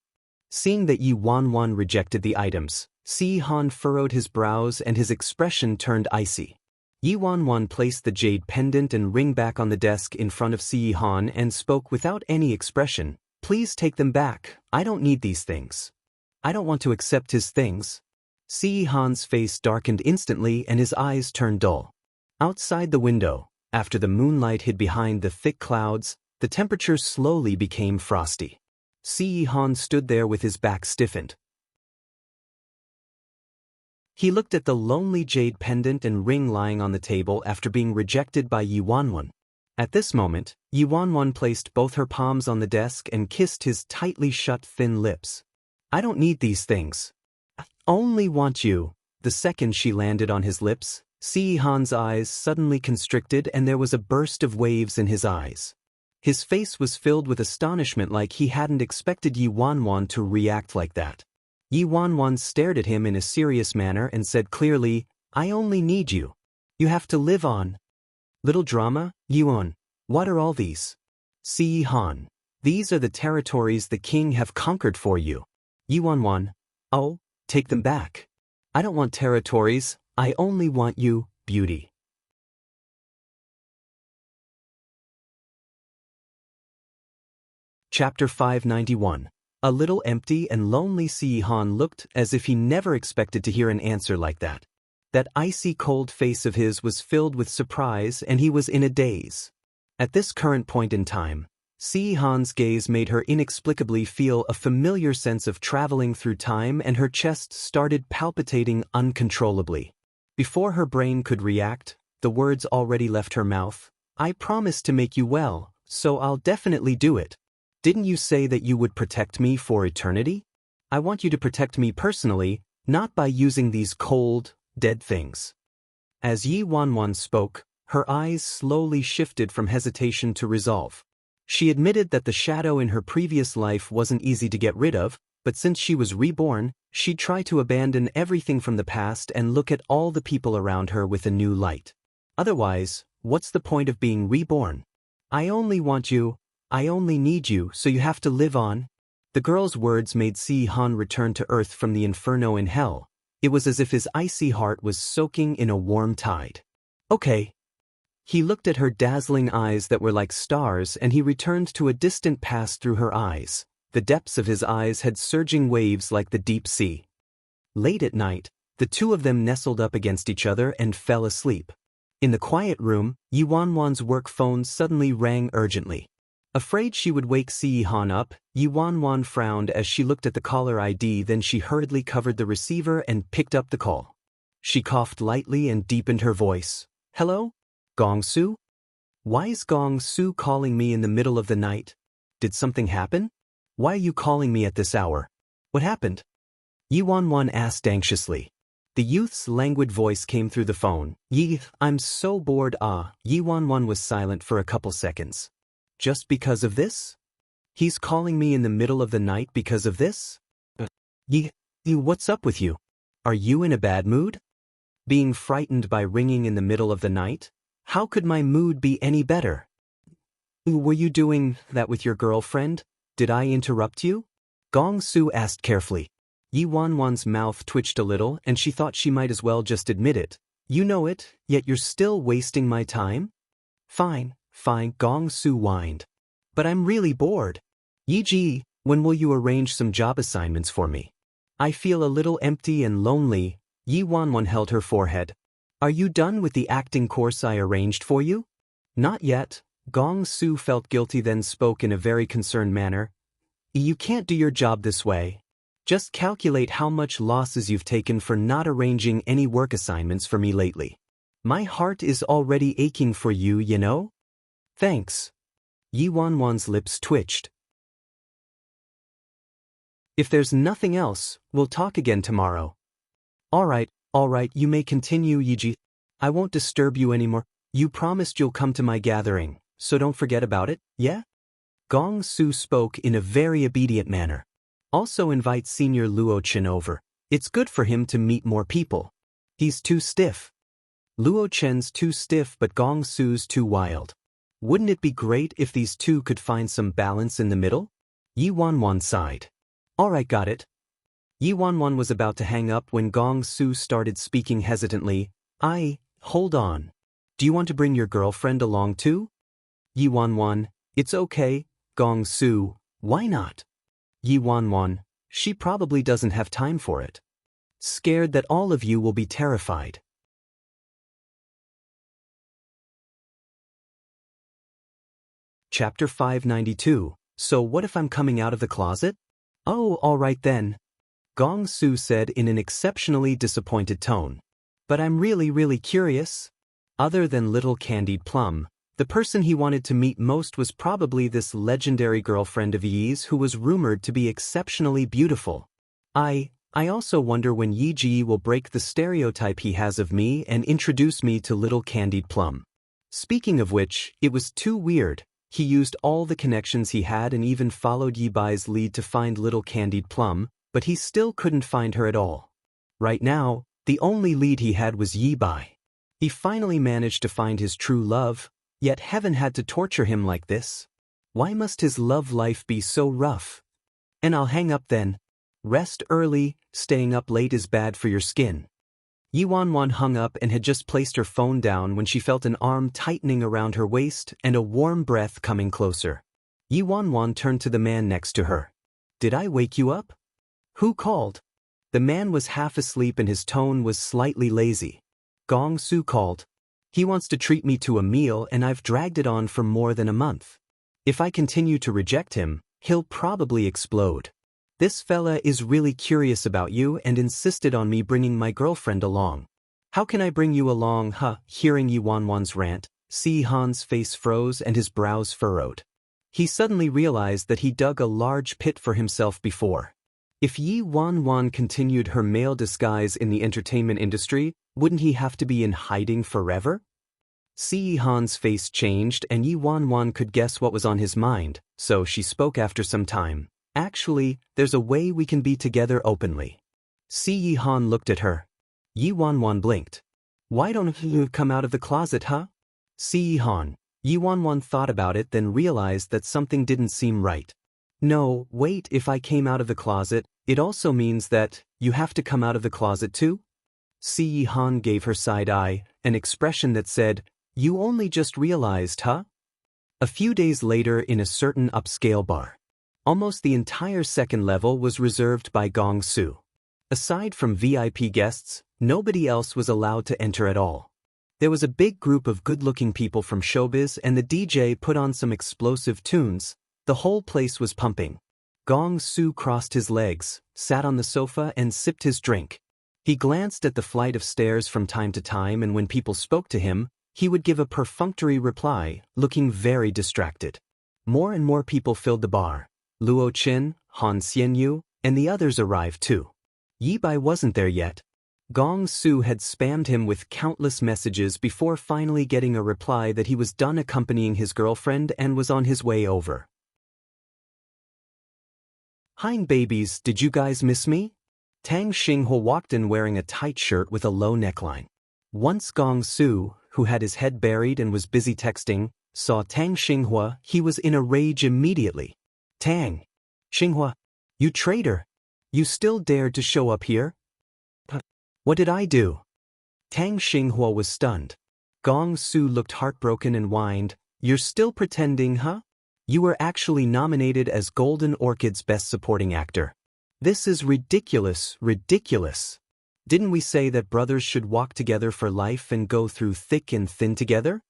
Seeing that Yi Wanwan rejected the items, Si Han furrowed his brows and his expression turned icy. Yi Wanwan placed the jade pendant and ring back on the desk in front of Si Han and spoke without any expression. Please take them back. I don't need these things. I don't want to accept his things. Si Han's face darkened instantly and his eyes turned dull. Outside the window, after the moonlight hid behind the thick clouds, the temperature slowly became frosty. Si Han stood there with his back stiffened. He looked at the lonely jade pendant and ring lying on the table after being rejected by Yi Wanwan. At this moment, Yi Wanwan placed both her palms on the desk and kissed his tightly shut thin lips. I don't need these things. I only want you. The second she landed on his lips, Si Han's eyes suddenly constricted and there was a burst of waves in his eyes. His face was filled with astonishment, like he hadn't expected Yi Wanwan to react like that. Yi Wanwan stared at him in a serious manner and said clearly, I only need you. You have to live on. Little drama, Yuan. What are all these? Si Han. These are the territories the king have conquered for you. Yi Wanwan. Oh, take them back. I don't want territories, I only want you, beauty. Chapter 591. A little empty and lonely Si Han looked as if he never expected to hear an answer like that. That icy cold face of his was filled with surprise and he was in a daze. At this current point in time, Si-Han's gaze made her inexplicably feel a familiar sense of traveling through time and her chest started palpitating uncontrollably. Before her brain could react, the words already left her mouth. I promised to make you well, so I'll definitely do it. Didn't you say that you would protect me for eternity? I want you to protect me personally, not by using these cold, dead things. As Yi Wanwan spoke, her eyes slowly shifted from hesitation to resolve. She admitted that the shadow in her previous life wasn't easy to get rid of, but since she was reborn, she'd try to abandon everything from the past and look at all the people around her with a new light. Otherwise, what's the point of being reborn? I only want you, I only need you, so you have to live on. The girl's words made Si-Han return to earth from the inferno in hell. It was as if his icy heart was soaking in a warm tide. Okay. He looked at her dazzling eyes that were like stars and he returned to a distant past through her eyes. The depths of his eyes had surging waves like the deep sea. Late at night, the two of them nestled up against each other and fell asleep. In the quiet room, Yi Wanwan's work phone suddenly rang urgently. Afraid she would wake Si-Han up, Yi Wanwan frowned as she looked at the caller ID, then she hurriedly covered the receiver and picked up the call. She coughed lightly and deepened her voice. Hello? Gong-Su? Why is Gong-Su calling me in the middle of the night? Did something happen? Why are you calling me at this hour? What happened? Yi Wanwan asked anxiously. The youth's languid voice came through the phone. Yi, I'm so bored. Yi Wanwan was silent for a couple seconds. Just because of this? He's calling me in the middle of the night because of this? Yi, what's up with you? Are you in a bad mood? Being frightened by ringing in the middle of the night? How could my mood be any better? Were you doing that with your girlfriend? Did I interrupt you? Gong-Su asked carefully. Yi Wanwan's mouth twitched a little and she thought she might as well just admit it. You know it, yet you're still wasting my time? Fine, Gong-Su whined. But I'm really bored. Yi-Ji, when will you arrange some job assignments for me? I feel a little empty and lonely. Yi Wanwan held her forehead. Are you done with the acting course I arranged for you? Not yet. Gong-Su felt guilty then spoke in a very concerned manner. You can't do your job this way. Just calculate how much losses you've taken for not arranging any work assignments for me lately. My heart is already aching for you, you know? Thanks. Yi Wanwan's lips twitched. If there's nothing else, we'll talk again tomorrow. All right, you may continue, Yi-Ji. I won't disturb you anymore. You promised you'll come to my gathering, so don't forget about it, yeah? Gong-Su spoke in a very obedient manner. Also invite Senior Luo Chen over. It's good for him to meet more people. He's too stiff. Luo Chen's too stiff but Gong-Su's too wild. Wouldn't it be great if these two could find some balance in the middle? Yi Wanwan sighed. Alright, got it. Yi Wanwan was about to hang up when Gong-Su started speaking hesitantly. Hold on. Do you want to bring your girlfriend along too? Yi Wanwan, it's okay. Gong-Su, why not? Yi Wanwan, she probably doesn't have time for it. Scared that all of you will be terrified. Chapter 592. So what if I'm coming out of the closet? Oh, all right then. Gong-Su said in an exceptionally disappointed tone. But I'm really curious. Other than little Candied Plum, the person he wanted to meet most was probably this legendary girlfriend of Yi's who was rumored to be exceptionally beautiful. I also wonder when Yi-Ji will break the stereotype he has of me and introduce me to little Candied Plum. Speaking of which, it was too weird. He used all the connections he had and even followed Yi Bai's lead to find little Candied Plum, but he still couldn't find her at all. Right now, the only lead he had was Yi Bai. He finally managed to find his true love, yet heaven had to torture him like this. Why must his love life be so rough? And I'll hang up then. Rest early, staying up late is bad for your skin. Yi Wanwan hung up and had just placed her phone down when she felt an arm tightening around her waist and a warm breath coming closer. Yi Wanwan turned to the man next to her. Did I wake you up? Who called? The man was half asleep and his tone was slightly lazy. Gong Su called. He wants to treat me to a meal and I've dragged it on for more than a month. If I continue to reject him, he'll probably explode. This fella is really curious about you and insisted on me bringing my girlfriend along. How can I bring you along, huh? Hearing Yi Wanwan's rant, Si Han's face froze and his brows furrowed. He suddenly realized that he dug a large pit for himself before. If Yi Wanwan continued her male disguise in the entertainment industry, wouldn't he have to be in hiding forever? Si Han's face changed and Yi Wanwan could guess what was on his mind, so she spoke after some time. Actually, there's a way we can be together openly. Si Han looked at her. Yi Wanwan blinked. Why don't you come out of the closet, huh? Si Han. Yi Wanwan thought about it then realized that something didn't seem right. No, wait, if I came out of the closet, it also means that you have to come out of the closet too? Si Han gave her side eye, an expression that said, you only just realized, huh? A few days later in a certain upscale bar. Almost the entire second level was reserved by Gong Su. Aside from VIP guests, nobody else was allowed to enter at all. There was a big group of good-looking people from showbiz and the DJ put on some explosive tunes. The whole place was pumping. Gong Su crossed his legs, sat on the sofa and sipped his drink. He glanced at the flight of stairs from time to time and when people spoke to him, he would give a perfunctory reply, looking very distracted. More and more people filled the bar. Luo Qin, Han Xianyu, and the others arrived too. Yi Bai wasn't there yet. Gong Su had spammed him with countless messages before finally getting a reply that he was done accompanying his girlfriend and was on his way over. Hein babies, did you guys miss me? Tang Xinghua walked in wearing a tight shirt with a low neckline. Once Gong Su, who had his head buried and was busy texting, saw Tang Xinghua, he was in a rage immediately. Tang Xinghua, you traitor! You still dared to show up here? What did I do? Tang Xinghua was stunned. Gong Su looked heartbroken and whined, you're still pretending, huh? You were actually nominated as Golden Orchid's Best Supporting Actor. This is ridiculous, ridiculous. Didn't we say that brothers should walk together for life and go through thick and thin together?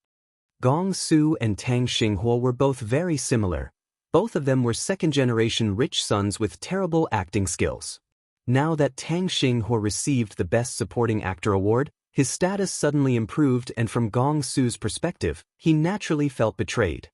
Gong Su and Tang Xinghua were both very similar. Both of them were second-generation rich sons with terrible acting skills. Now that Tang Xinghua received the Best Supporting Actor award, his status suddenly improved and from Gong Su's perspective, he naturally felt betrayed.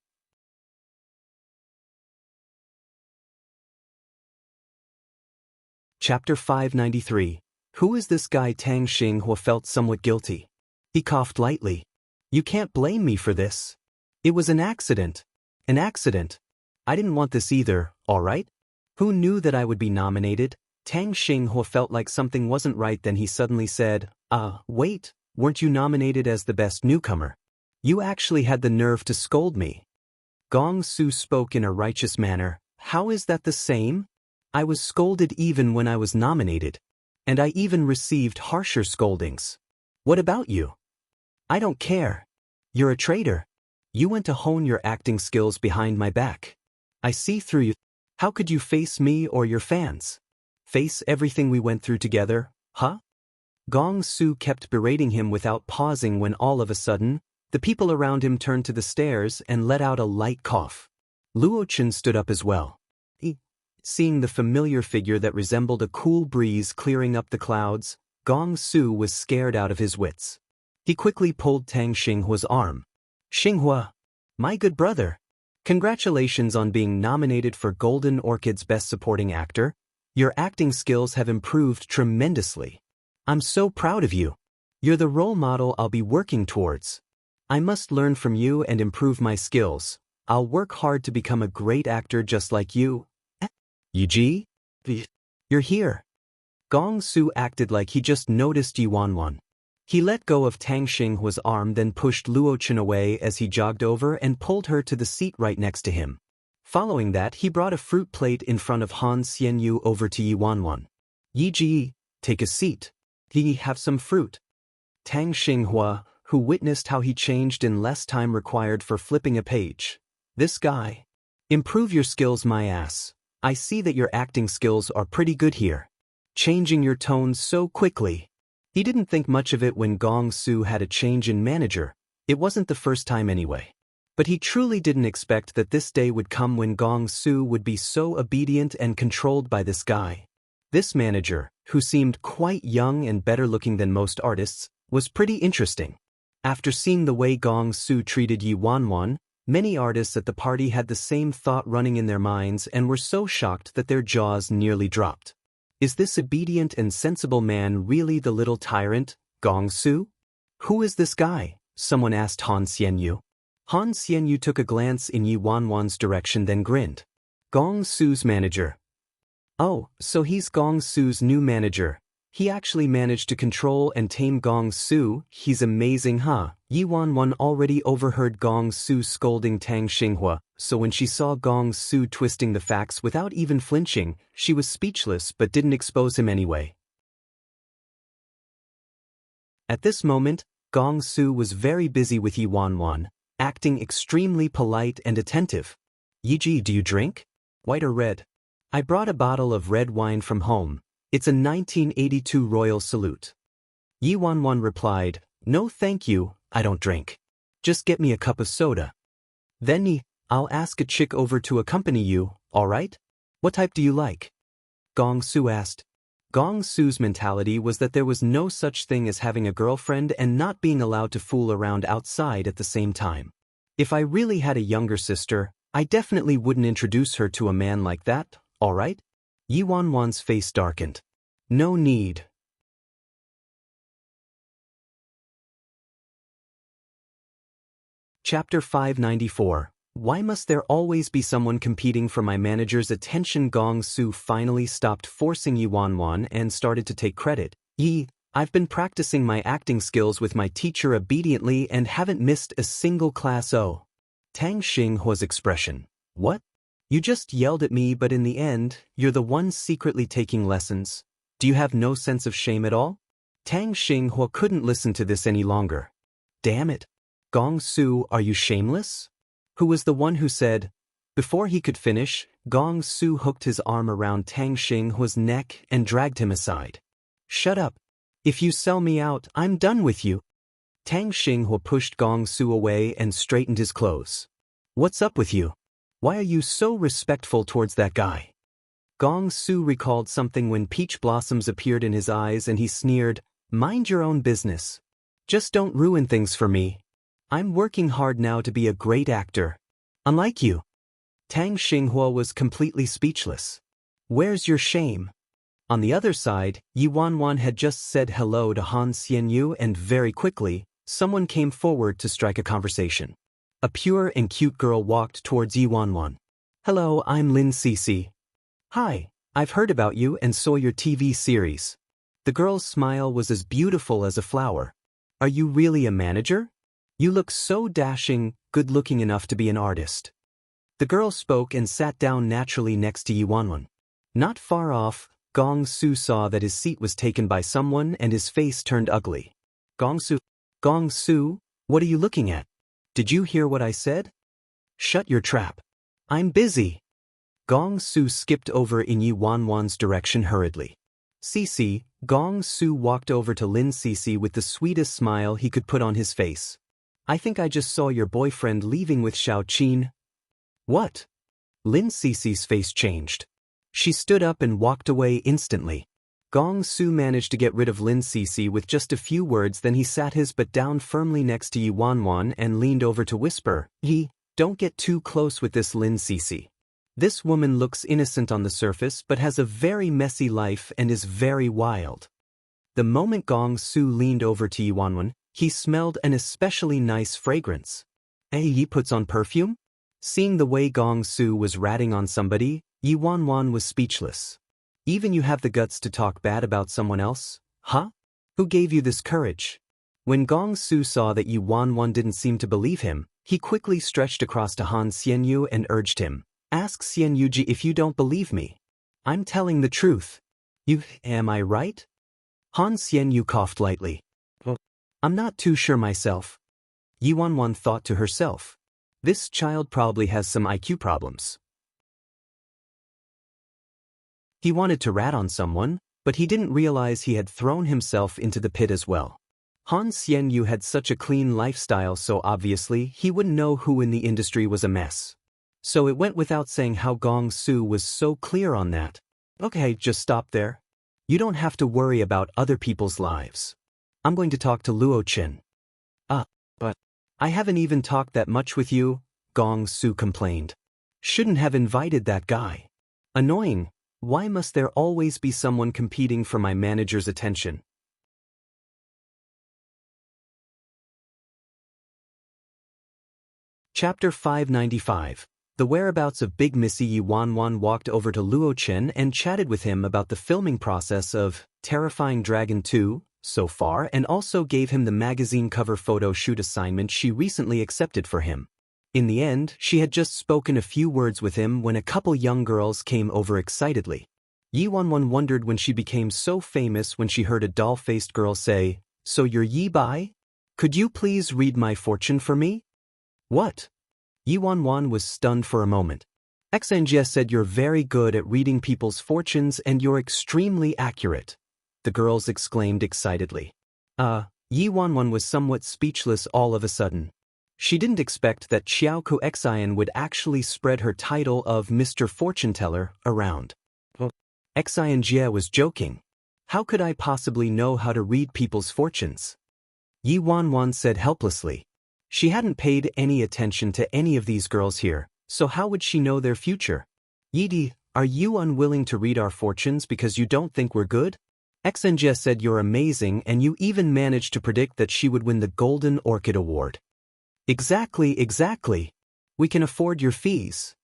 Chapter 593. Who is this guy? Tang Xinghua felt somewhat guilty. He coughed lightly. You can't blame me for this. It was an accident. An accident. I didn't want this either, all right? Who knew that I would be nominated? Tang Xinghua felt like something wasn't right then he suddenly said, wait, weren't you nominated as the best newcomer? You actually had the nerve to scold me. Gong Su spoke in a righteous manner. How is that the same? I was scolded even when I was nominated. And I even received harsher scoldings. What about you? I don't care. You're a traitor. You went to hone your acting skills behind my back. I see through you. How could you face me or your fans? Face everything we went through together, huh? Gong Su kept berating him without pausing when all of a sudden, the people around him turned to the stairs and let out a light cough. Luo Qin stood up as well. Seeing the familiar figure that resembled a cool breeze clearing up the clouds, Gong Su was scared out of his wits. He quickly pulled Tang Xinghua's arm. Xinghua, my good brother. Congratulations on being nominated for Golden Orchid's Best Supporting Actor. Your acting skills have improved tremendously. I'm so proud of you. You're the role model I'll be working towards. I must learn from you and improve my skills. I'll work hard to become a great actor just like you. Yi, you're here. Gong Su acted like he just noticed Yi Wanwan. He let go of Tang Xinghua's arm then pushed Luo Qin away as he jogged over and pulled her to the seat right next to him. Following that he brought a fruit plate in front of Han Xianyu over to Yi Wanwan. Yi Ji, take a seat. Yi, have some fruit. Tang Xinghua, who witnessed how he changed in less time required for flipping a page. This guy. Improve your skills, my ass. I see that your acting skills are pretty good here. Changing your tone so quickly. He didn't think much of it when Gong Su had a change in manager. It wasn't the first time anyway. But he truly didn't expect that this day would come when Gong Su would be so obedient and controlled by this guy. This manager, who seemed quite young and better looking than most artists, was pretty interesting. After seeing the way Gong Su treated Yi Wanwan, many artists at the party had the same thought running in their minds and were so shocked that their jaws nearly dropped. Is this obedient and sensible man really the little tyrant, Gong Su? Who is this guy? Someone asked Han Xianyu. Han Xianyu took a glance in Yi Wanwan's direction then grinned. Gong Su's manager. Oh, so he's Gong Su's new manager. He actually managed to control and tame Gong Su. He's amazing, huh? Yi Wanwan already overheard Gong Su scolding Tang Xinghua, so when she saw Gong Su twisting the facts without even flinching, she was speechless but didn't expose him anyway. At this moment, Gong Su was very busy with Yi Wanwan, acting extremely polite and attentive. Yiji, do you drink? White or red? I brought a bottle of red wine from home. It's a 1982 Royal Salute. Yi Wanwan replied, no thank you, I don't drink. Just get me a cup of soda. Then I'll ask a chick over to accompany you, alright? What type do you like? Gong Su asked. Gong Su's mentality was that there was no such thing as having a girlfriend and not being allowed to fool around outside at the same time. If I really had a younger sister, I definitely wouldn't introduce her to a man like that, alright? Yi Wanwan's face darkened. No need. Chapter 594. Why must there always be someone competing for my manager's attention? Gong Su finally stopped forcing Yi Wanwan and started to take credit. I've been practicing my acting skills with my teacher obediently and haven't missed a single class. Oh. Tang Xinghua's expression. What? You just yelled at me, but in the end, you're the one secretly taking lessons. Do you have no sense of shame at all? Tang Xinghua couldn't listen to this any longer. Damn it. Gong Su, are you shameless? Who was the one who said? Before he could finish, Gong Su hooked his arm around Tang Xinghua's neck and dragged him aside. Shut up. If you sell me out, I'm done with you. Tang Xinghua pushed Gong Su away and straightened his clothes. What's up with you? Why are you so respectful towards that guy? Gong Su recalled something when peach blossoms appeared in his eyes and he sneered, mind your own business. Just don't ruin things for me. I'm working hard now to be a great actor. Unlike you. Tang Xinghua was completely speechless. Where's your shame? On the other side, Yi Wanwan had just said hello to Han Xianyu and very quickly, someone came forward to strike a conversation. A pure and cute girl walked towards Yi Wanwan. Hello, I'm Lin Cece. Hi, I've heard about you and saw your TV series. The girl's smile was as beautiful as a flower. Are you really a manager? You look so dashing, good-looking enough to be an artist. The girl spoke and sat down naturally next to Yi Wanwan. Not far off, Gong Su saw that his seat was taken by someone and his face turned ugly. Gong Su, what are you looking at? Did you hear what I said? Shut your trap. I'm busy. Gong Su skipped over in Yi Wanwan's direction hurriedly. Cece, Gong Su walked over to Lin Cece with the sweetest smile he could put on his face. I think I just saw your boyfriend leaving with Xiao Qin. What? Lin Cece's face changed. She stood up and walked away instantly. Gong Su managed to get rid of Lin Cece with just a few words, then he sat his butt down firmly next to Yi Wanwan and leaned over to whisper, don't get too close with this Lin Cece. This woman looks innocent on the surface but has a very messy life and is very wild. The moment Gong Su leaned over to Yi Wanwan, he smelled an especially nice fragrance. Yi puts on perfume? Seeing the way Gong Su was ratting on somebody, Yi Wanwan was speechless. Even you have the guts to talk bad about someone else? Huh? Who gave you this courage? When Gong Su saw that Yi Wanwan didn't seem to believe him, he quickly stretched across to Han Xianyu and urged him, ask Xianyuji if you don't believe me. I'm telling the truth. Am I right? Han Xianyu coughed lightly. I'm not too sure myself. Yi Wanwan thought to herself. This child probably has some IQ problems. He wanted to rat on someone, But he didn't realize he had thrown himself into the pit as well. Han Xianyu had such a clean lifestyle, so obviously he wouldn't know who in the industry was a mess. So it went without saying how Gong Su was so clear on that. Okay, just stop there. You don't have to worry about other people's lives. I'm going to talk to Luo Qin. But I haven't even talked that much with you, Gong Su complained. Shouldn't have invited that guy. Annoying. Why must there always be someone competing for my manager's attention? Chapter 595. The whereabouts of Big Missy Yi Wanwan walked over to Luo Chen and chatted with him about the filming process of Terrifying Dragon 2 so far, and also gave him the magazine cover photo shoot assignment she recently accepted for him. In the end, she had just spoken a few words with him when a couple young girls came over excitedly. Yi Wanwan wondered when she became so famous when she heard a doll-faced girl say, "So you're Yi Bai? Could you please read my fortune for me?" What? Yi Wanwan was stunned for a moment. Xanjie said you're very good at reading people's fortunes and you're extremely accurate, the girls exclaimed excitedly. Yi Wanwan was somewhat speechless all of a sudden. She didn't expect that Xiaoku Xian would actually spread her title of Mr. Fortune Teller around. Xian was joking. How could I possibly know how to read people's fortunes? Yi Wanwan said helplessly. She hadn't paid any attention to any of these girls here, so how would she know their future? Yidi, are you unwilling to read our fortunes because you don't think we're good? Xanjie said you're amazing and you even managed to predict that she would win the Golden Orchid Award. Exactly. We can afford your fees.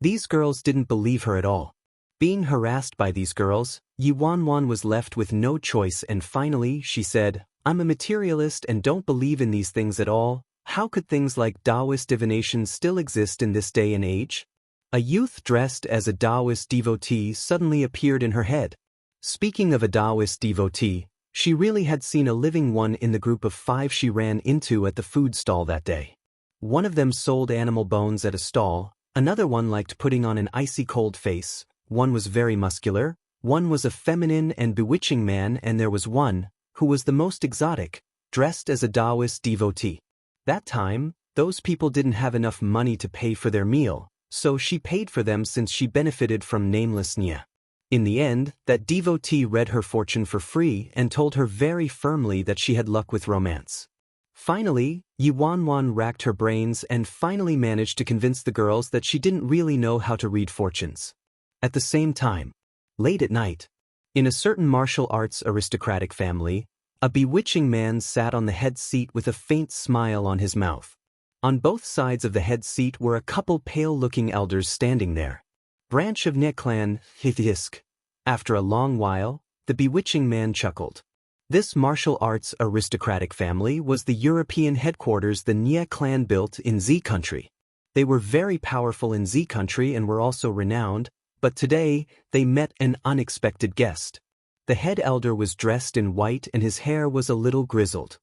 These girls didn't believe her at all. Being harassed by these girls, Yi Wanwan was left with no choice, and finally she said, I'm a materialist and don't believe in these things at all. How could things like Taoist divination still exist in this day and age? A youth dressed as a Taoist devotee suddenly appeared in her head. Speaking of a Taoist devotee, she really had seen a living one in the group of 5 she ran into at the food stall that day. One of them sold animal bones at a stall, another one liked putting on an icy cold face, one was very muscular, one was a feminine and bewitching man, and there was one, who was the most exotic, dressed as a Taoist devotee. That time, those people didn't have enough money to pay for their meal, so she paid for them since she benefited from nameless Nia. In the end, that devotee read her fortune for free and told her very firmly that she had luck with romance. Finally, Yi Wanwan racked her brains and finally managed to convince the girls that she didn't really know how to read fortunes. At the same time, late at night, in a certain martial arts aristocratic family, a bewitching man sat on the head seat with a faint smile on his mouth. On both sides of the head seat were a couple pale-looking elders standing there. Branch of Nie clan, Hithisk. After a long while, the bewitching man chuckled. This martial arts aristocratic family was the European headquarters the Nie clan built in Z country. They were very powerful in Z country and were also renowned, but today they met an unexpected guest. The head elder was dressed in white and his hair was a little grizzled.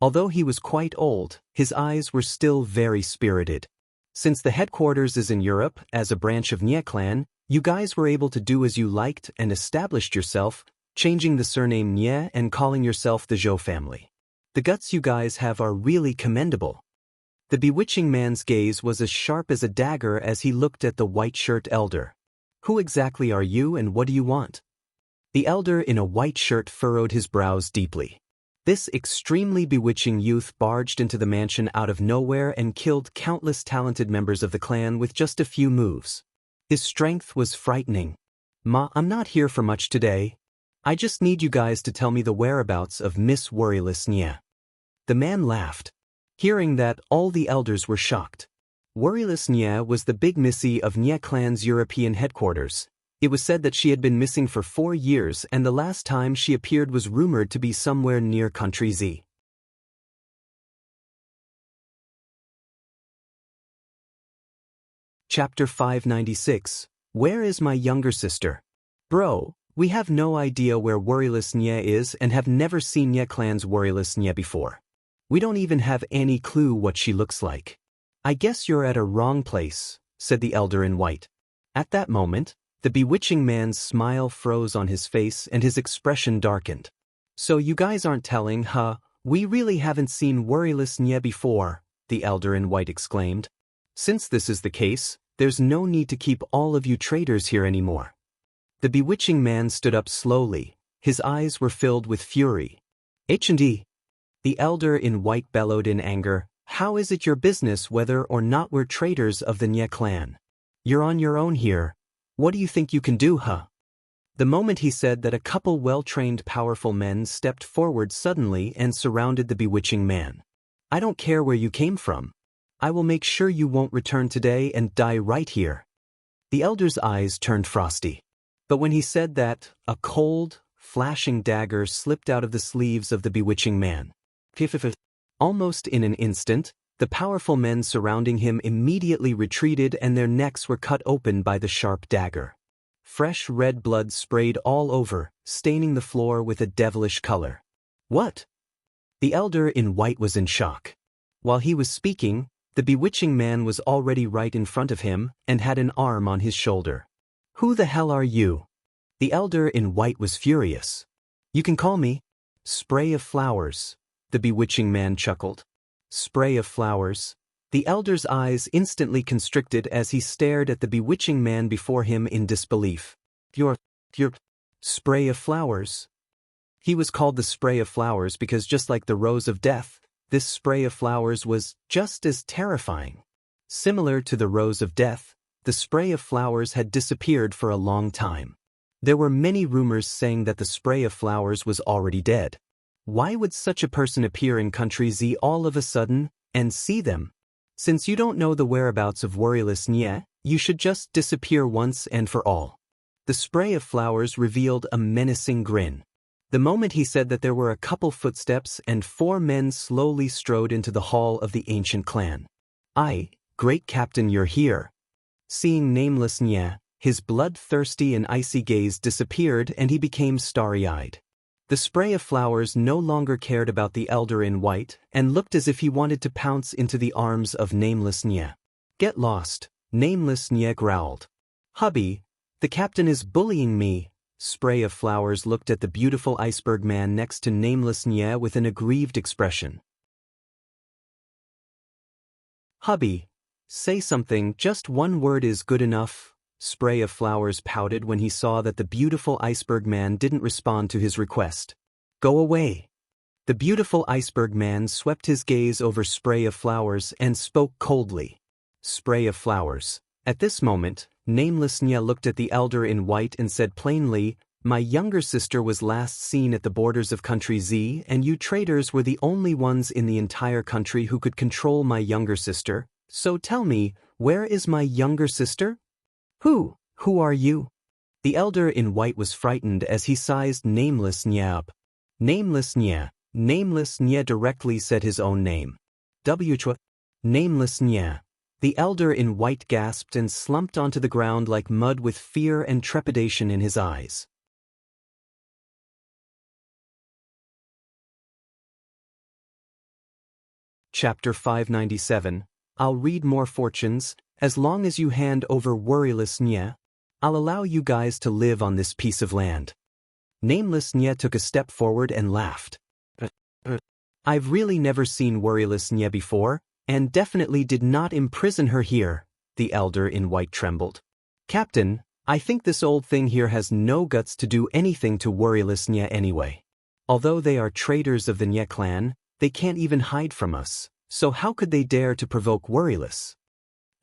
Although he was quite old, his eyes were still very spirited. Since the headquarters is in Europe, as a branch of Nie clan, you guys were able to do as you liked and established yourself, changing the surname Nie and calling yourself the Zhou family. The guts you guys have are really commendable. The bewitching man's gaze was as sharp as a dagger as he looked at the white-shirt elder. Who exactly are you and what do you want? The elder in a white shirt furrowed his brows deeply. This extremely bewitching youth barged into the mansion out of nowhere and killed countless talented members of the clan with just a few moves. His strength was frightening. I'm not here for much today. I just need you guys to tell me the whereabouts of Miss Worryless Nia. The man laughed. Hearing that, all the elders were shocked. Worryless Nia was the big missy of Nie clan's European headquarters. It was said that she had been missing for 4 years and the last time she appeared was rumored to be somewhere near Country Z. Chapter 596. Where is my younger sister? Bro, we have no idea where Worryless Nia is and have never seen Nie clan's Worryless Nia before. We don't even have any clue what she looks like. I guess you're at a wrong place, said the elder in white. At that moment, The bewitching man's smile froze on his face and his expression darkened. So you guys aren't telling, huh? We really haven't seen Worryless Nye before, the elder in white exclaimed. Since this is the case, there's no need to keep all of you traitors here anymore. The bewitching man stood up slowly. His eyes were filled with fury. H&E. The elder in white bellowed in anger. How is it your business whether or not we're traitors of the Nye clan? You're on your own here. What do you think you can do, huh? The moment he said that, a couple well-trained powerful men stepped forward suddenly and surrounded the bewitching man. I don't care where you came from. I will make sure you won't return today and die right here. The elder's eyes turned frosty. But when he said that, a cold, flashing dagger slipped out of the sleeves of the bewitching man. Almost in an instant, the powerful men surrounding him immediately retreated and their necks were cut open by the sharp dagger. Fresh red blood sprayed all over, staining the floor with a devilish color. What? The elder in white was in shock. While he was speaking, the bewitching man was already right in front of him and had an arm on his shoulder. Who the hell are you? The elder in white was furious. You can call me Spray of Flowers, the bewitching man chuckled. Spray of flowers. The elder's eyes instantly constricted as he stared at the bewitching man before him in disbelief. Your spray of flowers? He was called the Spray of Flowers because just like the Rose of Death, this spray of flowers was just as terrifying. Similar to the Rose of Death, the Spray of Flowers had disappeared for a long time. There were many rumors saying that the Spray of Flowers was already dead. Why would such a person appear in Country Z all of a sudden and see them? Since you don't know the whereabouts of Worryless Nye, you should just disappear once and for all. The Spray of Flowers revealed a menacing grin. The moment he said that, there were a couple footsteps and 4 men slowly strode into the hall of the ancient clan. Great Captain, you're here. Seeing Nameless Nye, his bloodthirsty and icy gaze disappeared and he became starry-eyed. The Spray of Flowers no longer cared about the elder in white and looked as if he wanted to pounce into the arms of Nameless Nye. Get lost, Nameless Nye growled. Hubby, the captain is bullying me. Spray of Flowers looked at the beautiful iceberg man next to Nameless Nye with an aggrieved expression. Hubby, say something, just one word is good enough. Spray of Flowers pouted when he saw that the beautiful iceberg man didn't respond to his request. Go away. The beautiful iceberg man swept his gaze over Spray of Flowers and spoke coldly. Spray of Flowers. At this moment, Nameless Nye looked at the elder in white and said plainly, my younger sister was last seen at the borders of Country Z and you traitors were the only ones in the entire country who could control my younger sister, so tell me, where is my younger sister? Who are you? The elder in white was frightened as he sized Nameless Nye up. Nameless Nye. Nameless Nye directly said his own name. Nameless Nye. The elder in white gasped and slumped onto the ground like mud with fear and trepidation in his eyes. Chapter 597. I'll read more fortunes. As long as you hand over Worryless Nye, I'll allow you guys to live on this piece of land. Nameless Nye took a step forward and laughed. I've really never seen Worryless Nye before, and definitely did not imprison her here, the elder in white trembled. Captain, I think this old thing here has no guts to do anything to Worryless Nye anyway. Although they are traitors of the Nye clan, they can't even hide from us, so how could they dare to provoke Worryless?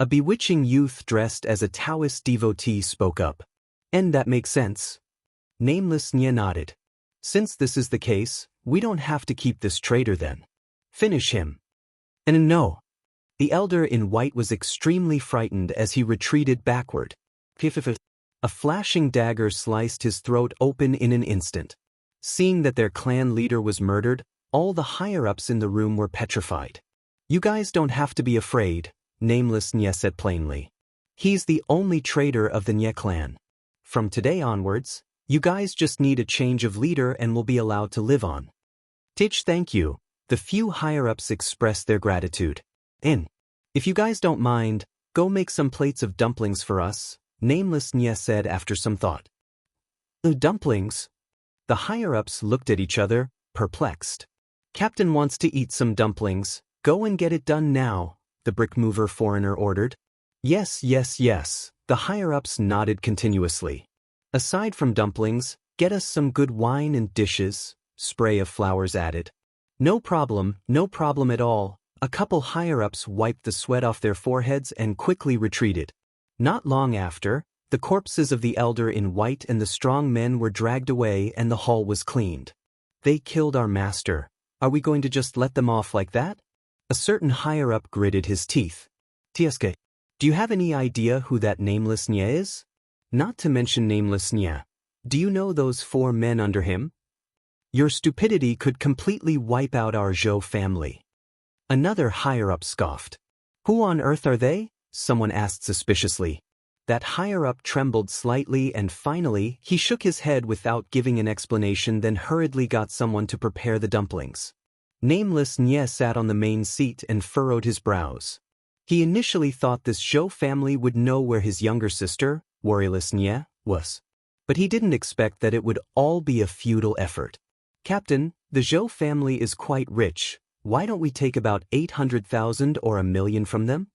A bewitching youth dressed as a Taoist devotee spoke up. And that makes sense. Nameless Nye nodded. Since this is the case, we don't have to keep this traitor then. Finish him. And no. The elder in white was extremely frightened as he retreated backward. A flashing dagger sliced his throat open in an instant. Seeing that their clan leader was murdered, all the higher-ups in the room were petrified. You guys don't have to be afraid, Nameless Nye said plainly. He's the only traitor of the Nye clan. From today onwards, you guys just need a change of leader and will be allowed to live on. Thank you. The few higher-ups expressed their gratitude. If you guys don't mind, go make some plates of dumplings for us, Nameless Nye said after some thought. The dumplings? The higher-ups looked at each other, perplexed. Captain wants to eat some dumplings. Go and get it done now, the brick mover foreigner ordered. Yes, yes, yes, the higher-ups nodded continuously. Aside from dumplings, get us some good wine and dishes, Spray of Flowers added. No problem at all. A couple higher-ups wiped the sweat off their foreheads and quickly retreated. Not long after, the corpses of the elder in white and the strong men were dragged away and the hall was cleaned. They killed our master. Are we going to just let them off like that? A certain higher-up gritted his teeth. Tieske, do you have any idea who that Nameless Nye is? Not to mention Nameless Nye. Do you know those 4 men under him? Your stupidity could completely wipe out our Zhou family. Another higher-up scoffed. Who on earth are they? Someone asked suspiciously. That higher-up trembled slightly and finally he shook his head without giving an explanation, then hurriedly got someone to prepare the dumplings. Nameless Nye sat on the main seat and furrowed his brows. He initially thought this Zhou family would know where his younger sister, Worryless Nye, was. But he didn't expect that it would all be a futile effort. Captain, the Zhou family is quite rich. Why don't we take about 800,000 or 1 million from them?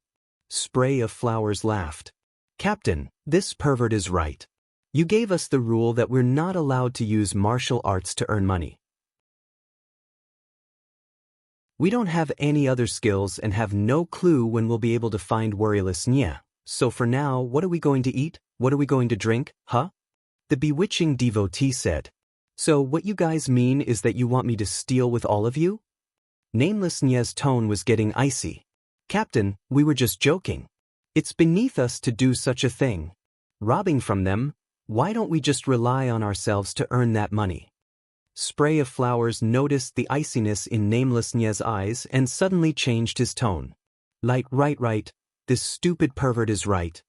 Spray of Flowers laughed. Captain, this pervert is right. You gave us the rule that we're not allowed to use martial arts to earn money. We don't have any other skills and have no clue when we'll be able to find Worryless Nye. So for now, what are we going to eat? What are we going to drink, huh? The bewitching devotee said. So what you guys mean is that you want me to steal with all of you? Nameless Nye's tone was getting icy. Captain, we were just joking. It's beneath us to do such a thing. Robbing from them, why don't we just rely on ourselves to earn that money? Spray of Flowers noticed the iciness in Nameless Nye's eyes and suddenly changed his tone. Right. This stupid pervert is right.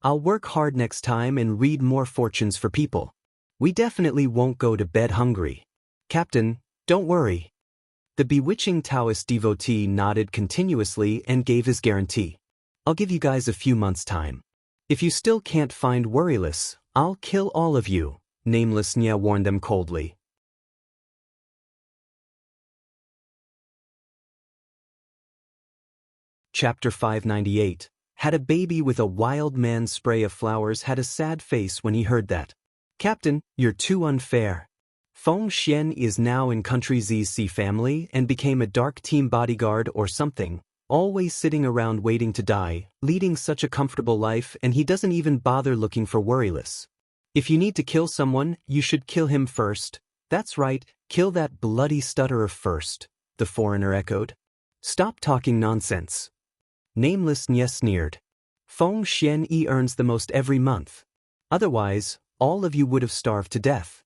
I'll work hard next time and read more fortunes for people. We definitely won't go to bed hungry. Captain, don't worry. The bewitching Taoist devotee nodded continuously and gave his guarantee. I'll give you guys a few months' time. If you still can't find Worryless, I'll kill all of you, Nameless Nye warned them coldly. Chapter 598. Had a baby with a wild man. Spray of Flowers had a sad face when he heard that. Captain, you're too unfair. Feng Xian is now in Country ZC family and became a dark team bodyguard or something, always sitting around waiting to die, leading such a comfortable life, and he doesn't even bother looking for Worryless. If you need to kill someone, you should kill him first. That's right, kill that bloody stutterer first, the foreigner echoed. Stop talking nonsense. Nameless Nye sneered. Feng Xian earns the most every month. Otherwise, all of you would have starved to death.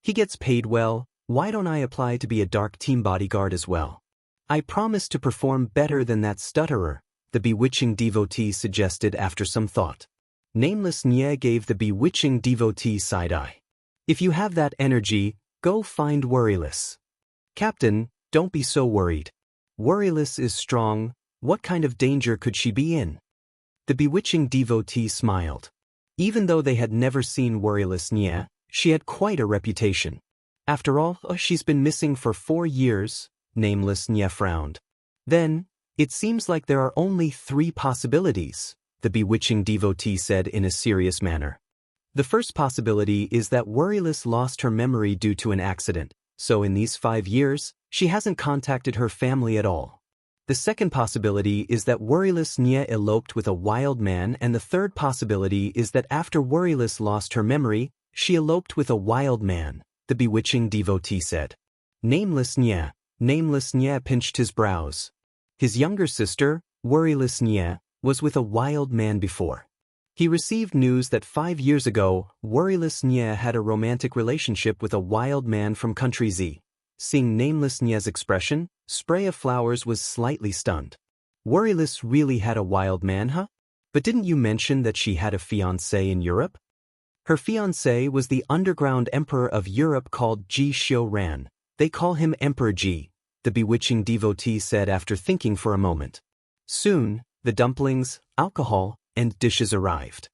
He gets paid well. Why don't I apply to be a dark team bodyguard as well? I promise to perform better than that stutterer, the bewitching devotee suggested after some thought. Nameless Nye gave the bewitching devotee side-eye. If you have that energy, go find Worryless. Captain, don't be so worried. Worryless is strong. What kind of danger could she be in? The bewitching devotee smiled. Even though they had never seen Worryless Nye, she had quite a reputation. After all, she's been missing for 4 years, Nameless Nye frowned. Then, it seems like there are only 3 possibilities, the bewitching devotee said in a serious manner. The first possibility is that Worryless lost her memory due to an accident, so in these 5 years, she hasn't contacted her family at all. The second possibility is that Worryless Nye eloped with a wild man, and the third possibility is that after Worryless lost her memory, she eloped with a wild man, the bewitching devotee said. Nameless Nye pinched his brows. His younger sister, Worryless Nye, was with a wild man before. He received news that 5 years ago, Worryless Nye had a romantic relationship with a wild man from Country Z. Seeing Nameless Nye's expression, Spray of Flowers was slightly stunned. Worryless really had a wild man, huh? But didn't you mention that she had a fiancé in Europe? Her fiancé was the underground emperor of Europe called Ji Xiu-ran. They call him Emperor Ji, the bewitching devotee said after thinking for a moment. Soon, the dumplings, alcohol, and dishes arrived.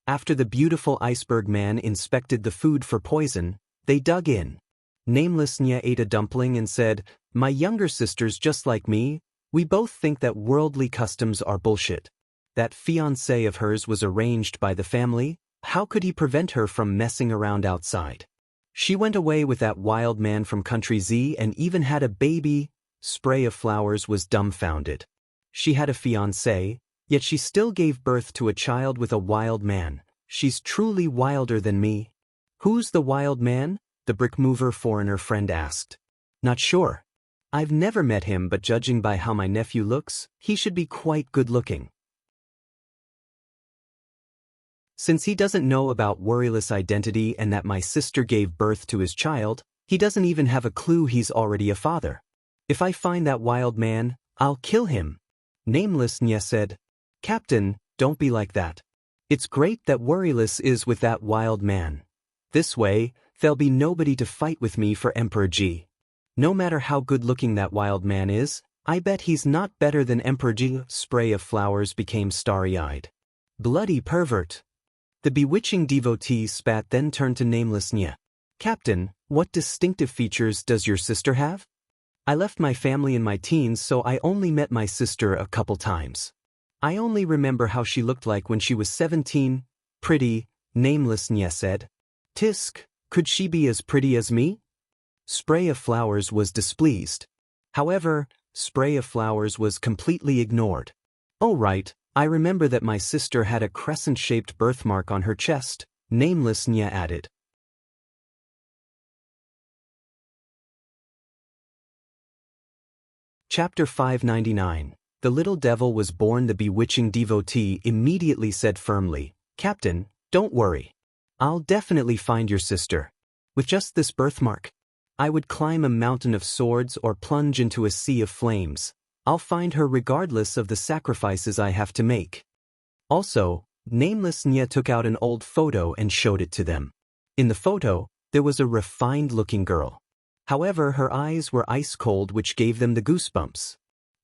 After the beautiful iceberg man inspected the food for poison, they dug in. Nameless Nya ate a dumpling and said, "My younger sister's just like me. We both think that worldly customs are bullshit. That fiancé of hers was arranged by the family. How could he prevent her from messing around outside? She went away with that wild man from Country Z and even had a baby." Spray of Flowers was dumbfounded. She had a fiancé, yet she still gave birth to a child with a wild man. She's truly wilder than me. "Who's the wild man?" the brick mover foreigner friend asked. "Not sure. I've never met him, but judging by how my nephew looks, he should be quite good looking. Since he doesn't know about Worryless identity and that my sister gave birth to his child, he doesn't even have a clue he's already a father. If I find that wild man, I'll kill him." Nameless Nya said. "Captain, don't be like that. It's great that Worryless is with that wild man. This way, there'll be nobody to fight with me for Emperor G. No matter how good-looking that wild man is, I bet he's not better than Emperor G." Spray of Flowers became starry-eyed. "Bloody pervert." The bewitching devotee spat, then turned to Nameless Nya. "Captain, what distinctive features does your sister have?" "I left my family in my teens, so I only met my sister a couple times. I only remember how she looked like when she was 17. Pretty," Nameless Nya said. "Tisk, could she be as pretty as me?" Spray of Flowers was displeased. However, Spray of Flowers was completely ignored. "Oh right, I remember that my sister had a crescent-shaped birthmark on her chest," Nameless Nya added. Chapter 599. The little devil was born. The bewitching devotee immediately said firmly, "Captain, don't worry. I'll definitely find your sister. With just this birthmark, I would climb a mountain of swords or plunge into a sea of flames. I'll find her regardless of the sacrifices I have to make." Also, Nameless Nya took out an old photo and showed it to them. In the photo, there was a refined-looking girl. However, her eyes were ice-cold, which gave them the goosebumps.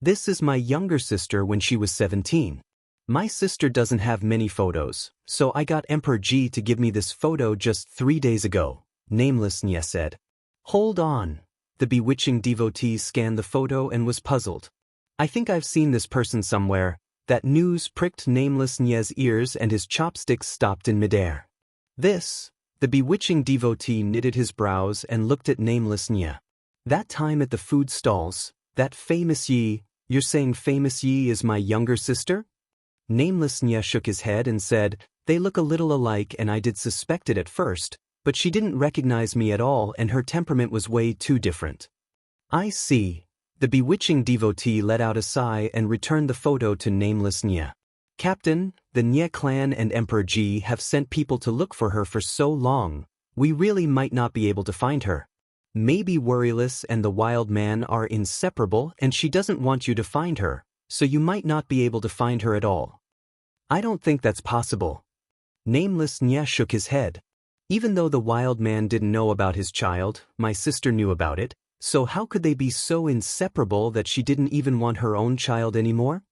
"This is my younger sister when she was 17. My sister doesn't have many photos, so I got Emperor G to give me this photo just 3 days ago," Nameless Nya said. "Hold on." The bewitching devotee scanned the photo and was puzzled. "I think I've seen this person somewhere." That news pricked Nameless Nya's ears and his chopsticks stopped in midair. "This?" The bewitching devotee knitted his brows and looked at Nameless Nya. "That time at the food stalls, that famous Yi, you're saying famous Yi is my younger sister?" Nameless Nya shook his head and said, "They look a little alike and I did suspect it at first, but she didn't recognize me at all and her temperament was way too different." "I see." The bewitching devotee let out a sigh and returned the photo to Nameless Nya. "Captain, the Nya clan and Emperor G have sent people to look for her for so long, we really might not be able to find her. Maybe Worryless and the wild man are inseparable and she doesn't want you to find her, so you might not be able to find her at all." "I don't think that's possible." Nameless Nya shook his head. "Even though the wild man didn't know about his child, my sister knew about it. So how could they be so inseparable that she didn't even want her own child anymore?"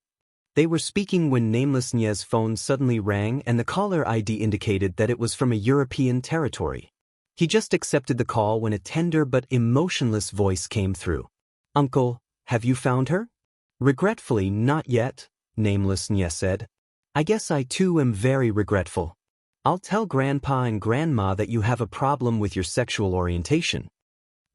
They were speaking when Nameless Nya's phone suddenly rang and the caller ID indicated that it was from a European territory. He just accepted the call when a tender but emotionless voice came through. "Uncle, have you found her?" "Regretfully, not yet," Nameless Nya said. "I guess I too am very regretful. I'll tell Grandpa and Grandma that you have a problem with your sexual orientation."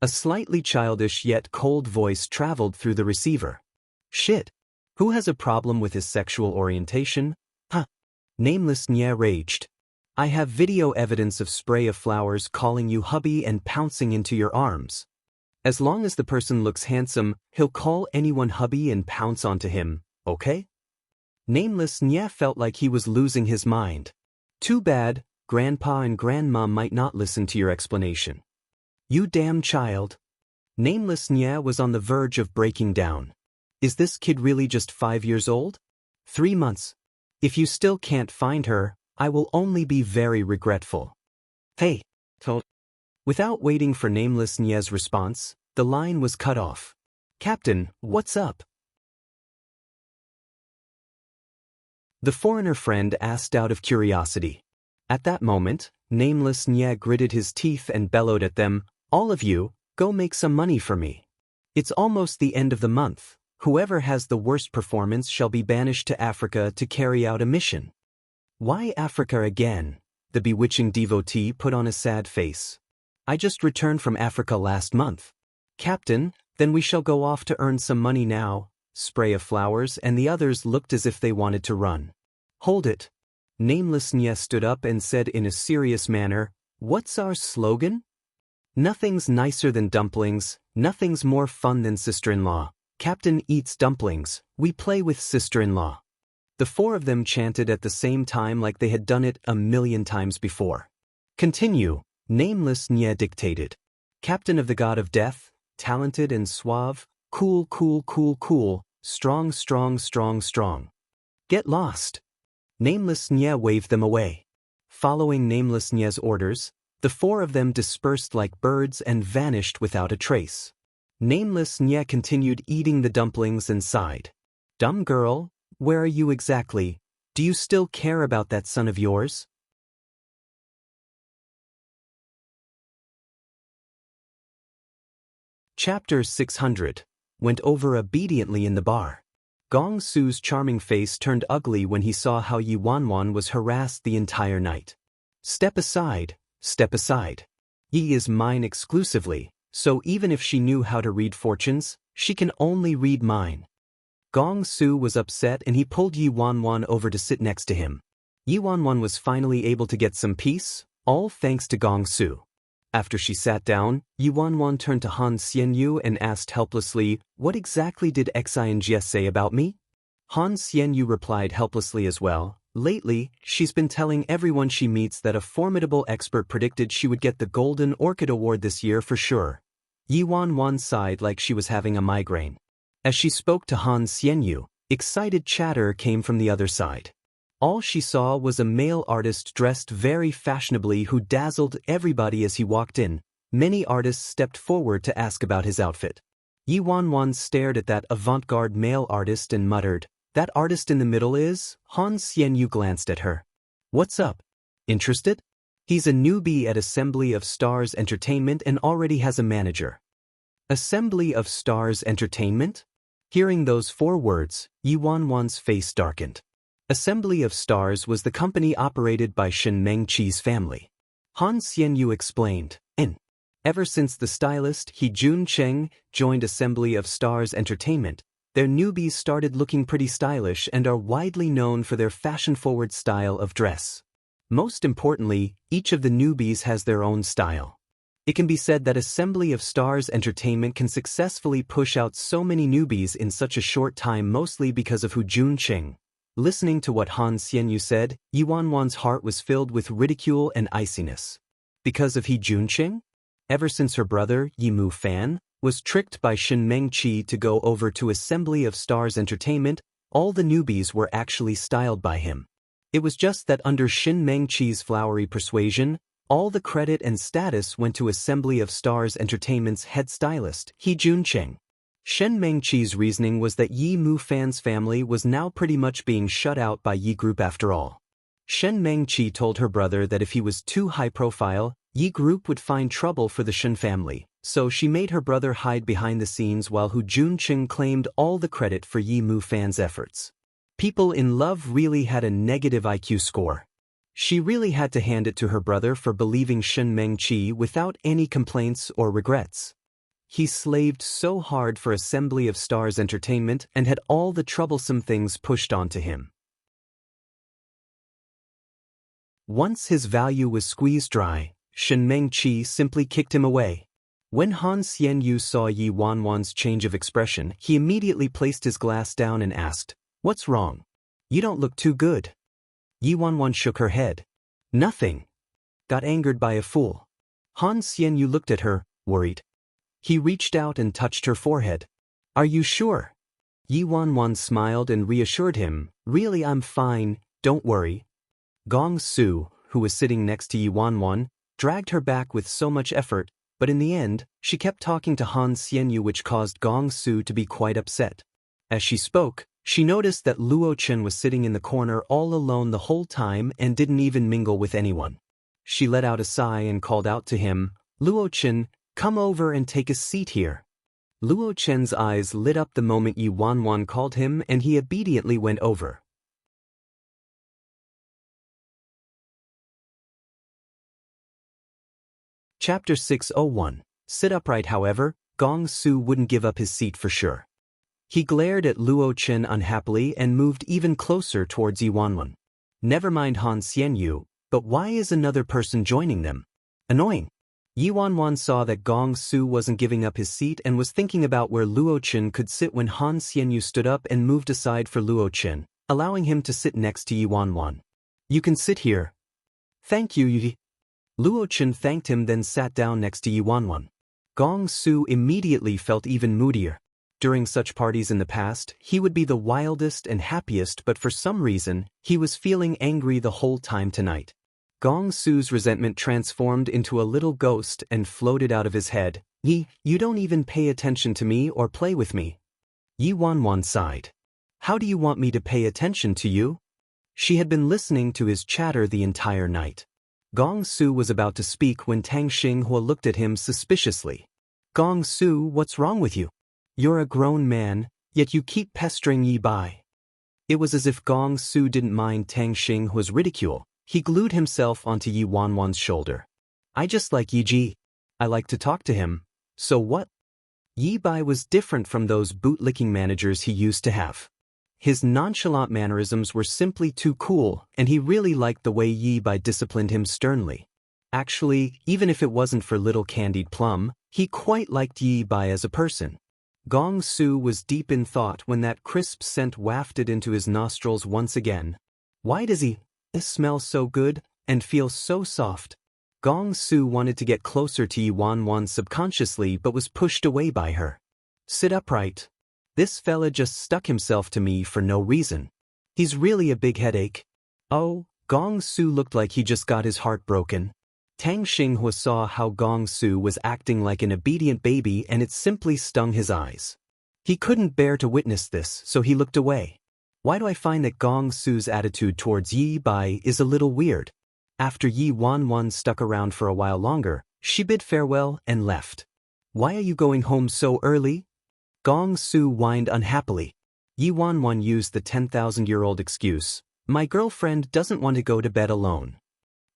A slightly childish yet cold voice traveled through the receiver. "Shit. Who has a problem with his sexual orientation? Huh." Nameless Nya raged. "I have video evidence of Spray of Flowers calling you hubby and pouncing into your arms. As long as the person looks handsome, he'll call anyone hubby and pounce onto him, okay?" Nameless Nya felt like he was losing his mind. "Too bad, Grandpa and Grandma might not listen to your explanation." "You damn child." Nameless Nya was on the verge of breaking down. "Is this kid really just 5 years old? 3 months. If you still can't find her, I will only be very regretful." "Hey, told." Without waiting for Nameless Nya's response, the line was cut off. "Captain, what's up?" The foreigner friend asked out of curiosity. At that moment, nameless Nye gritted his teeth and bellowed at them, "All of you, go make some money for me. It's almost the end of the month. Whoever has the worst performance shall be banished to Africa to carry out a mission." "Why Africa again?" the bewitching devotee put on a sad face. "I just returned from Africa last month." "Captain, then we shall go off to earn some money now." Spray of flowers and the others looked as if they wanted to run. "Hold it." Nameless Nye stood up and said in a serious manner, "What's our slogan? Nothing's nicer than dumplings, nothing's more fun than sister-in-law. Captain eats dumplings, we play with sister-in-law." The four of them chanted at the same time like they had done it 1,000,000 times before. "Continue," Nameless Nye dictated. "Captain of the god of death, talented and suave, cool, cool, cool, cool, strong, strong, strong, strong. Get lost." Nameless Nye waved them away. Following Nameless Nye's orders, the four of them dispersed like birds and vanished without a trace. Nameless Nye continued eating the dumplings and sighed. "Dumb girl, where are you exactly? Do you still care about that son of yours?" Chapter 600 Went over obediently in the bar. Gong Su's charming face turned ugly when he saw how Yi Wanwan was harassed the entire night. Step aside, step aside. Yi is mine exclusively, so even if she knew how to read fortunes, she can only read mine." Gong Su was upset and he pulled Yi Wanwan over to sit next to him. Yi Wanwan was finally able to get some peace, all thanks to Gong Su. After she sat down, Yi Wanwan turned to Han Xianyu and asked helplessly, "What exactly did Xinjie say about me?" Han Xianyu replied helplessly as well, "Lately, she's been telling everyone she meets that a formidable expert predicted she would get the Golden Orchid Award this year for sure." Yi Wanwan sighed like she was having a migraine. As she spoke to Han Xianyu, excited chatter came from the other side. All she saw was a male artist dressed very fashionably who dazzled everybody as he walked in. Many artists stepped forward to ask about his outfit. Yi Wanwan stared at that avant-garde male artist and muttered, "That artist in the middle is?" Han Xianyu glanced at her. "What's up? Interested? He's a newbie at Assembly of Stars Entertainment and already has a manager." Assembly of Stars Entertainment? Hearing those four words, Yi Wanwan's face darkened. Assembly of Stars was the company operated by Shen Mengqi's family. Han Xianyu explained, Ever since the stylist He Jun Cheng joined Assembly of Stars Entertainment, their newbies started looking pretty stylish and are widely known for their fashion-forward style of dress. Most importantly, each of the newbies has their own style. It can be said that Assembly of Stars Entertainment can successfully push out so many newbies in such a short time mostly because of Hu Junqing. Listening to what Han Xianyu said, Yi Wanwan's heart was filled with ridicule and iciness. Because of He Junqing? Ever since her brother, Yi Mu Fan, was tricked by Shen Mengqi to go over to Assembly of Stars Entertainment, all the newbies were actually styled by him. It was just that under Shen Mengqi's flowery persuasion, all the credit and status went to Assembly of Stars Entertainment's head stylist, He Junqing. Shen Mengqi's reasoning was that Yi Mu Fan's family was now pretty much being shut out by Yi Group after all. Shen Mengqi told her brother that if he was too high-profile, Yi Group would find trouble for the Shen family, so she made her brother hide behind the scenes while Hu Junqing claimed all the credit for Yi Mu Fan's efforts. People in love really had a negative IQ score. She really had to hand it to her brother for believing Shen Mengqi without any complaints or regrets. He slaved so hard for Assembly of Stars Entertainment and had all the troublesome things pushed onto him. Once his value was squeezed dry, Shen Mengqi simply kicked him away. When Han Xianyu saw Yi Wanwan's change of expression, he immediately placed his glass down and asked, "What's wrong? You don't look too good." Yi Wanwan shook her head. "Nothing." Got angered by a fool. Han Xianyu looked at her, worried. He reached out and touched her forehead. "Are you sure?" Yi Wanwan smiled and reassured him, "Really, I'm fine, don't worry." Gong Su, who was sitting next to Yi Wanwan, dragged her back with so much effort, but in the end, she kept talking to Han Xianyu which caused Gong Su to be quite upset. As she spoke, She noticed that Luo Chen was sitting in the corner all alone the whole time and didn't even mingle with anyone. She let out a sigh and called out to him, "Luo Chen, come over and take a seat here." Luo Chen's eyes lit up the moment Yi Wanwan called him, and he obediently went over. Chapter 601. Sit upright. However, Gong Su wouldn't give up his seat for sure. He glared at Luo Chen unhappily and moved even closer towards Yi Wanwan. Never mind Han Xianyu, but why is another person joining them? Annoying. Yi Wanwan saw that Gong Su wasn't giving up his seat and was thinking about where Luo Chen could sit when Han Xianyu stood up and moved aside for Luo Chen, allowing him to sit next to Yi Wanwan. "You can sit here." "Thank you, Yi." Luo Chen thanked him, then sat down next to Yi Wanwan. Gong Su immediately felt even moodier. During such parties in the past, he would be the wildest and happiest, but for some reason, he was feeling angry the whole time tonight. Gong Su's resentment transformed into a little ghost and floated out of his head. You don't even pay attention to me or play with me." Yi Wanwan sighed. "How do you want me to pay attention to you?" She had been listening to his chatter the entire night. Gong Su was about to speak when Tang Xinghua looked at him suspiciously. "Gong Su, what's wrong with you? You're a grown man, yet you keep pestering Yi Bai." It was as if Gong Su didn't mind Tang Xinghua's ridicule. He glued himself onto Yi Wanwan's shoulder. "I just like Yi Ji. I like to talk to him. So what?" Yi Bai was different from those bootlicking managers he used to have. His nonchalant mannerisms were simply too cool, and he really liked the way Yi Bai disciplined him sternly. Actually, even if it wasn't for little Candied Plum, he quite liked Yi Bai as a person. Gong Su was deep in thought when that crisp scent wafted into his nostrils once again. Why does he smell so good and feel so soft? Gong Su wanted to get closer to Yi Wanwan subconsciously but was pushed away by her. "Sit upright. This fella just stuck himself to me for no reason. He's really a big headache." Oh, Gong Su looked like he just got his heart broken. Tang Xinghua saw how Gong Su was acting like an obedient baby, and it simply stung his eyes. He couldn't bear to witness this, so he looked away. Why do I find that Gong Su's attitude towards Yi Bai is a little weird? After Yi Wanwan stuck around for a while longer, she bid farewell and left. "Why are you going home so early?" Gong Su whined unhappily. Yi Wanwan used the 10,000-year-old excuse, "My girlfriend doesn't want to go to bed alone."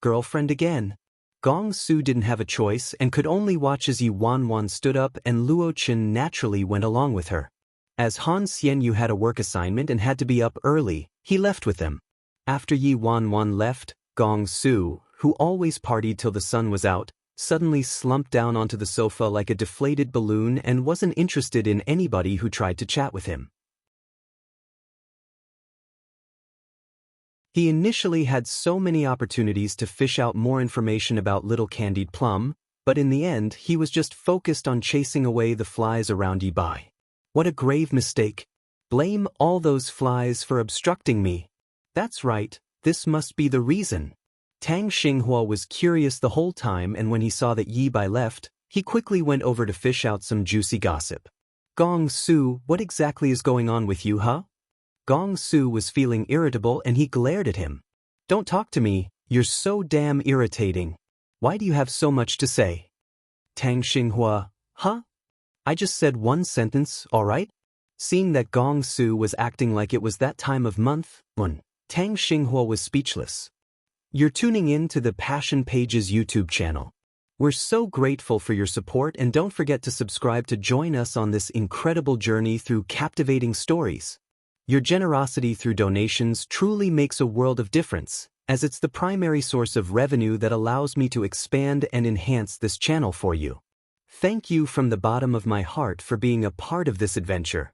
Girlfriend again? Gong Su didn't have a choice and could only watch as Yi Wanwan stood up, and Luo Chen naturally went along with her. As Han Xianyu had a work assignment and had to be up early, he left with them. After Yi Wanwan left, Gong Su, who always partied till the sun was out, suddenly slumped down onto the sofa like a deflated balloon and wasn't interested in anybody who tried to chat with him. He initially had so many opportunities to fish out more information about little Candied Plum, but in the end he was just focused on chasing away the flies around Yi Bai. What a grave mistake. Blame all those flies for obstructing me. That's right, this must be the reason. Tang Xinghua was curious the whole time, and when he saw that Yi Bai left, he quickly went over to fish out some juicy gossip. "Gong Su, what exactly is going on with you, huh?" Gong Su was feeling irritable and he glared at him. "Don't talk to me, you're so damn irritating. Why do you have so much to say?" Tang Xinghua, "Huh? I just said one sentence, all right?" Seeing that Gong Su was acting like it was that time of month, Tang Xinghua was speechless. You're tuning in to the Passion Pages YouTube channel. We're so grateful for your support, and don't forget to subscribe to join us on this incredible journey through captivating stories. Your generosity through donations truly makes a world of difference, as it's the primary source of revenue that allows me to expand and enhance this channel for you. Thank you from the bottom of my heart for being a part of this adventure.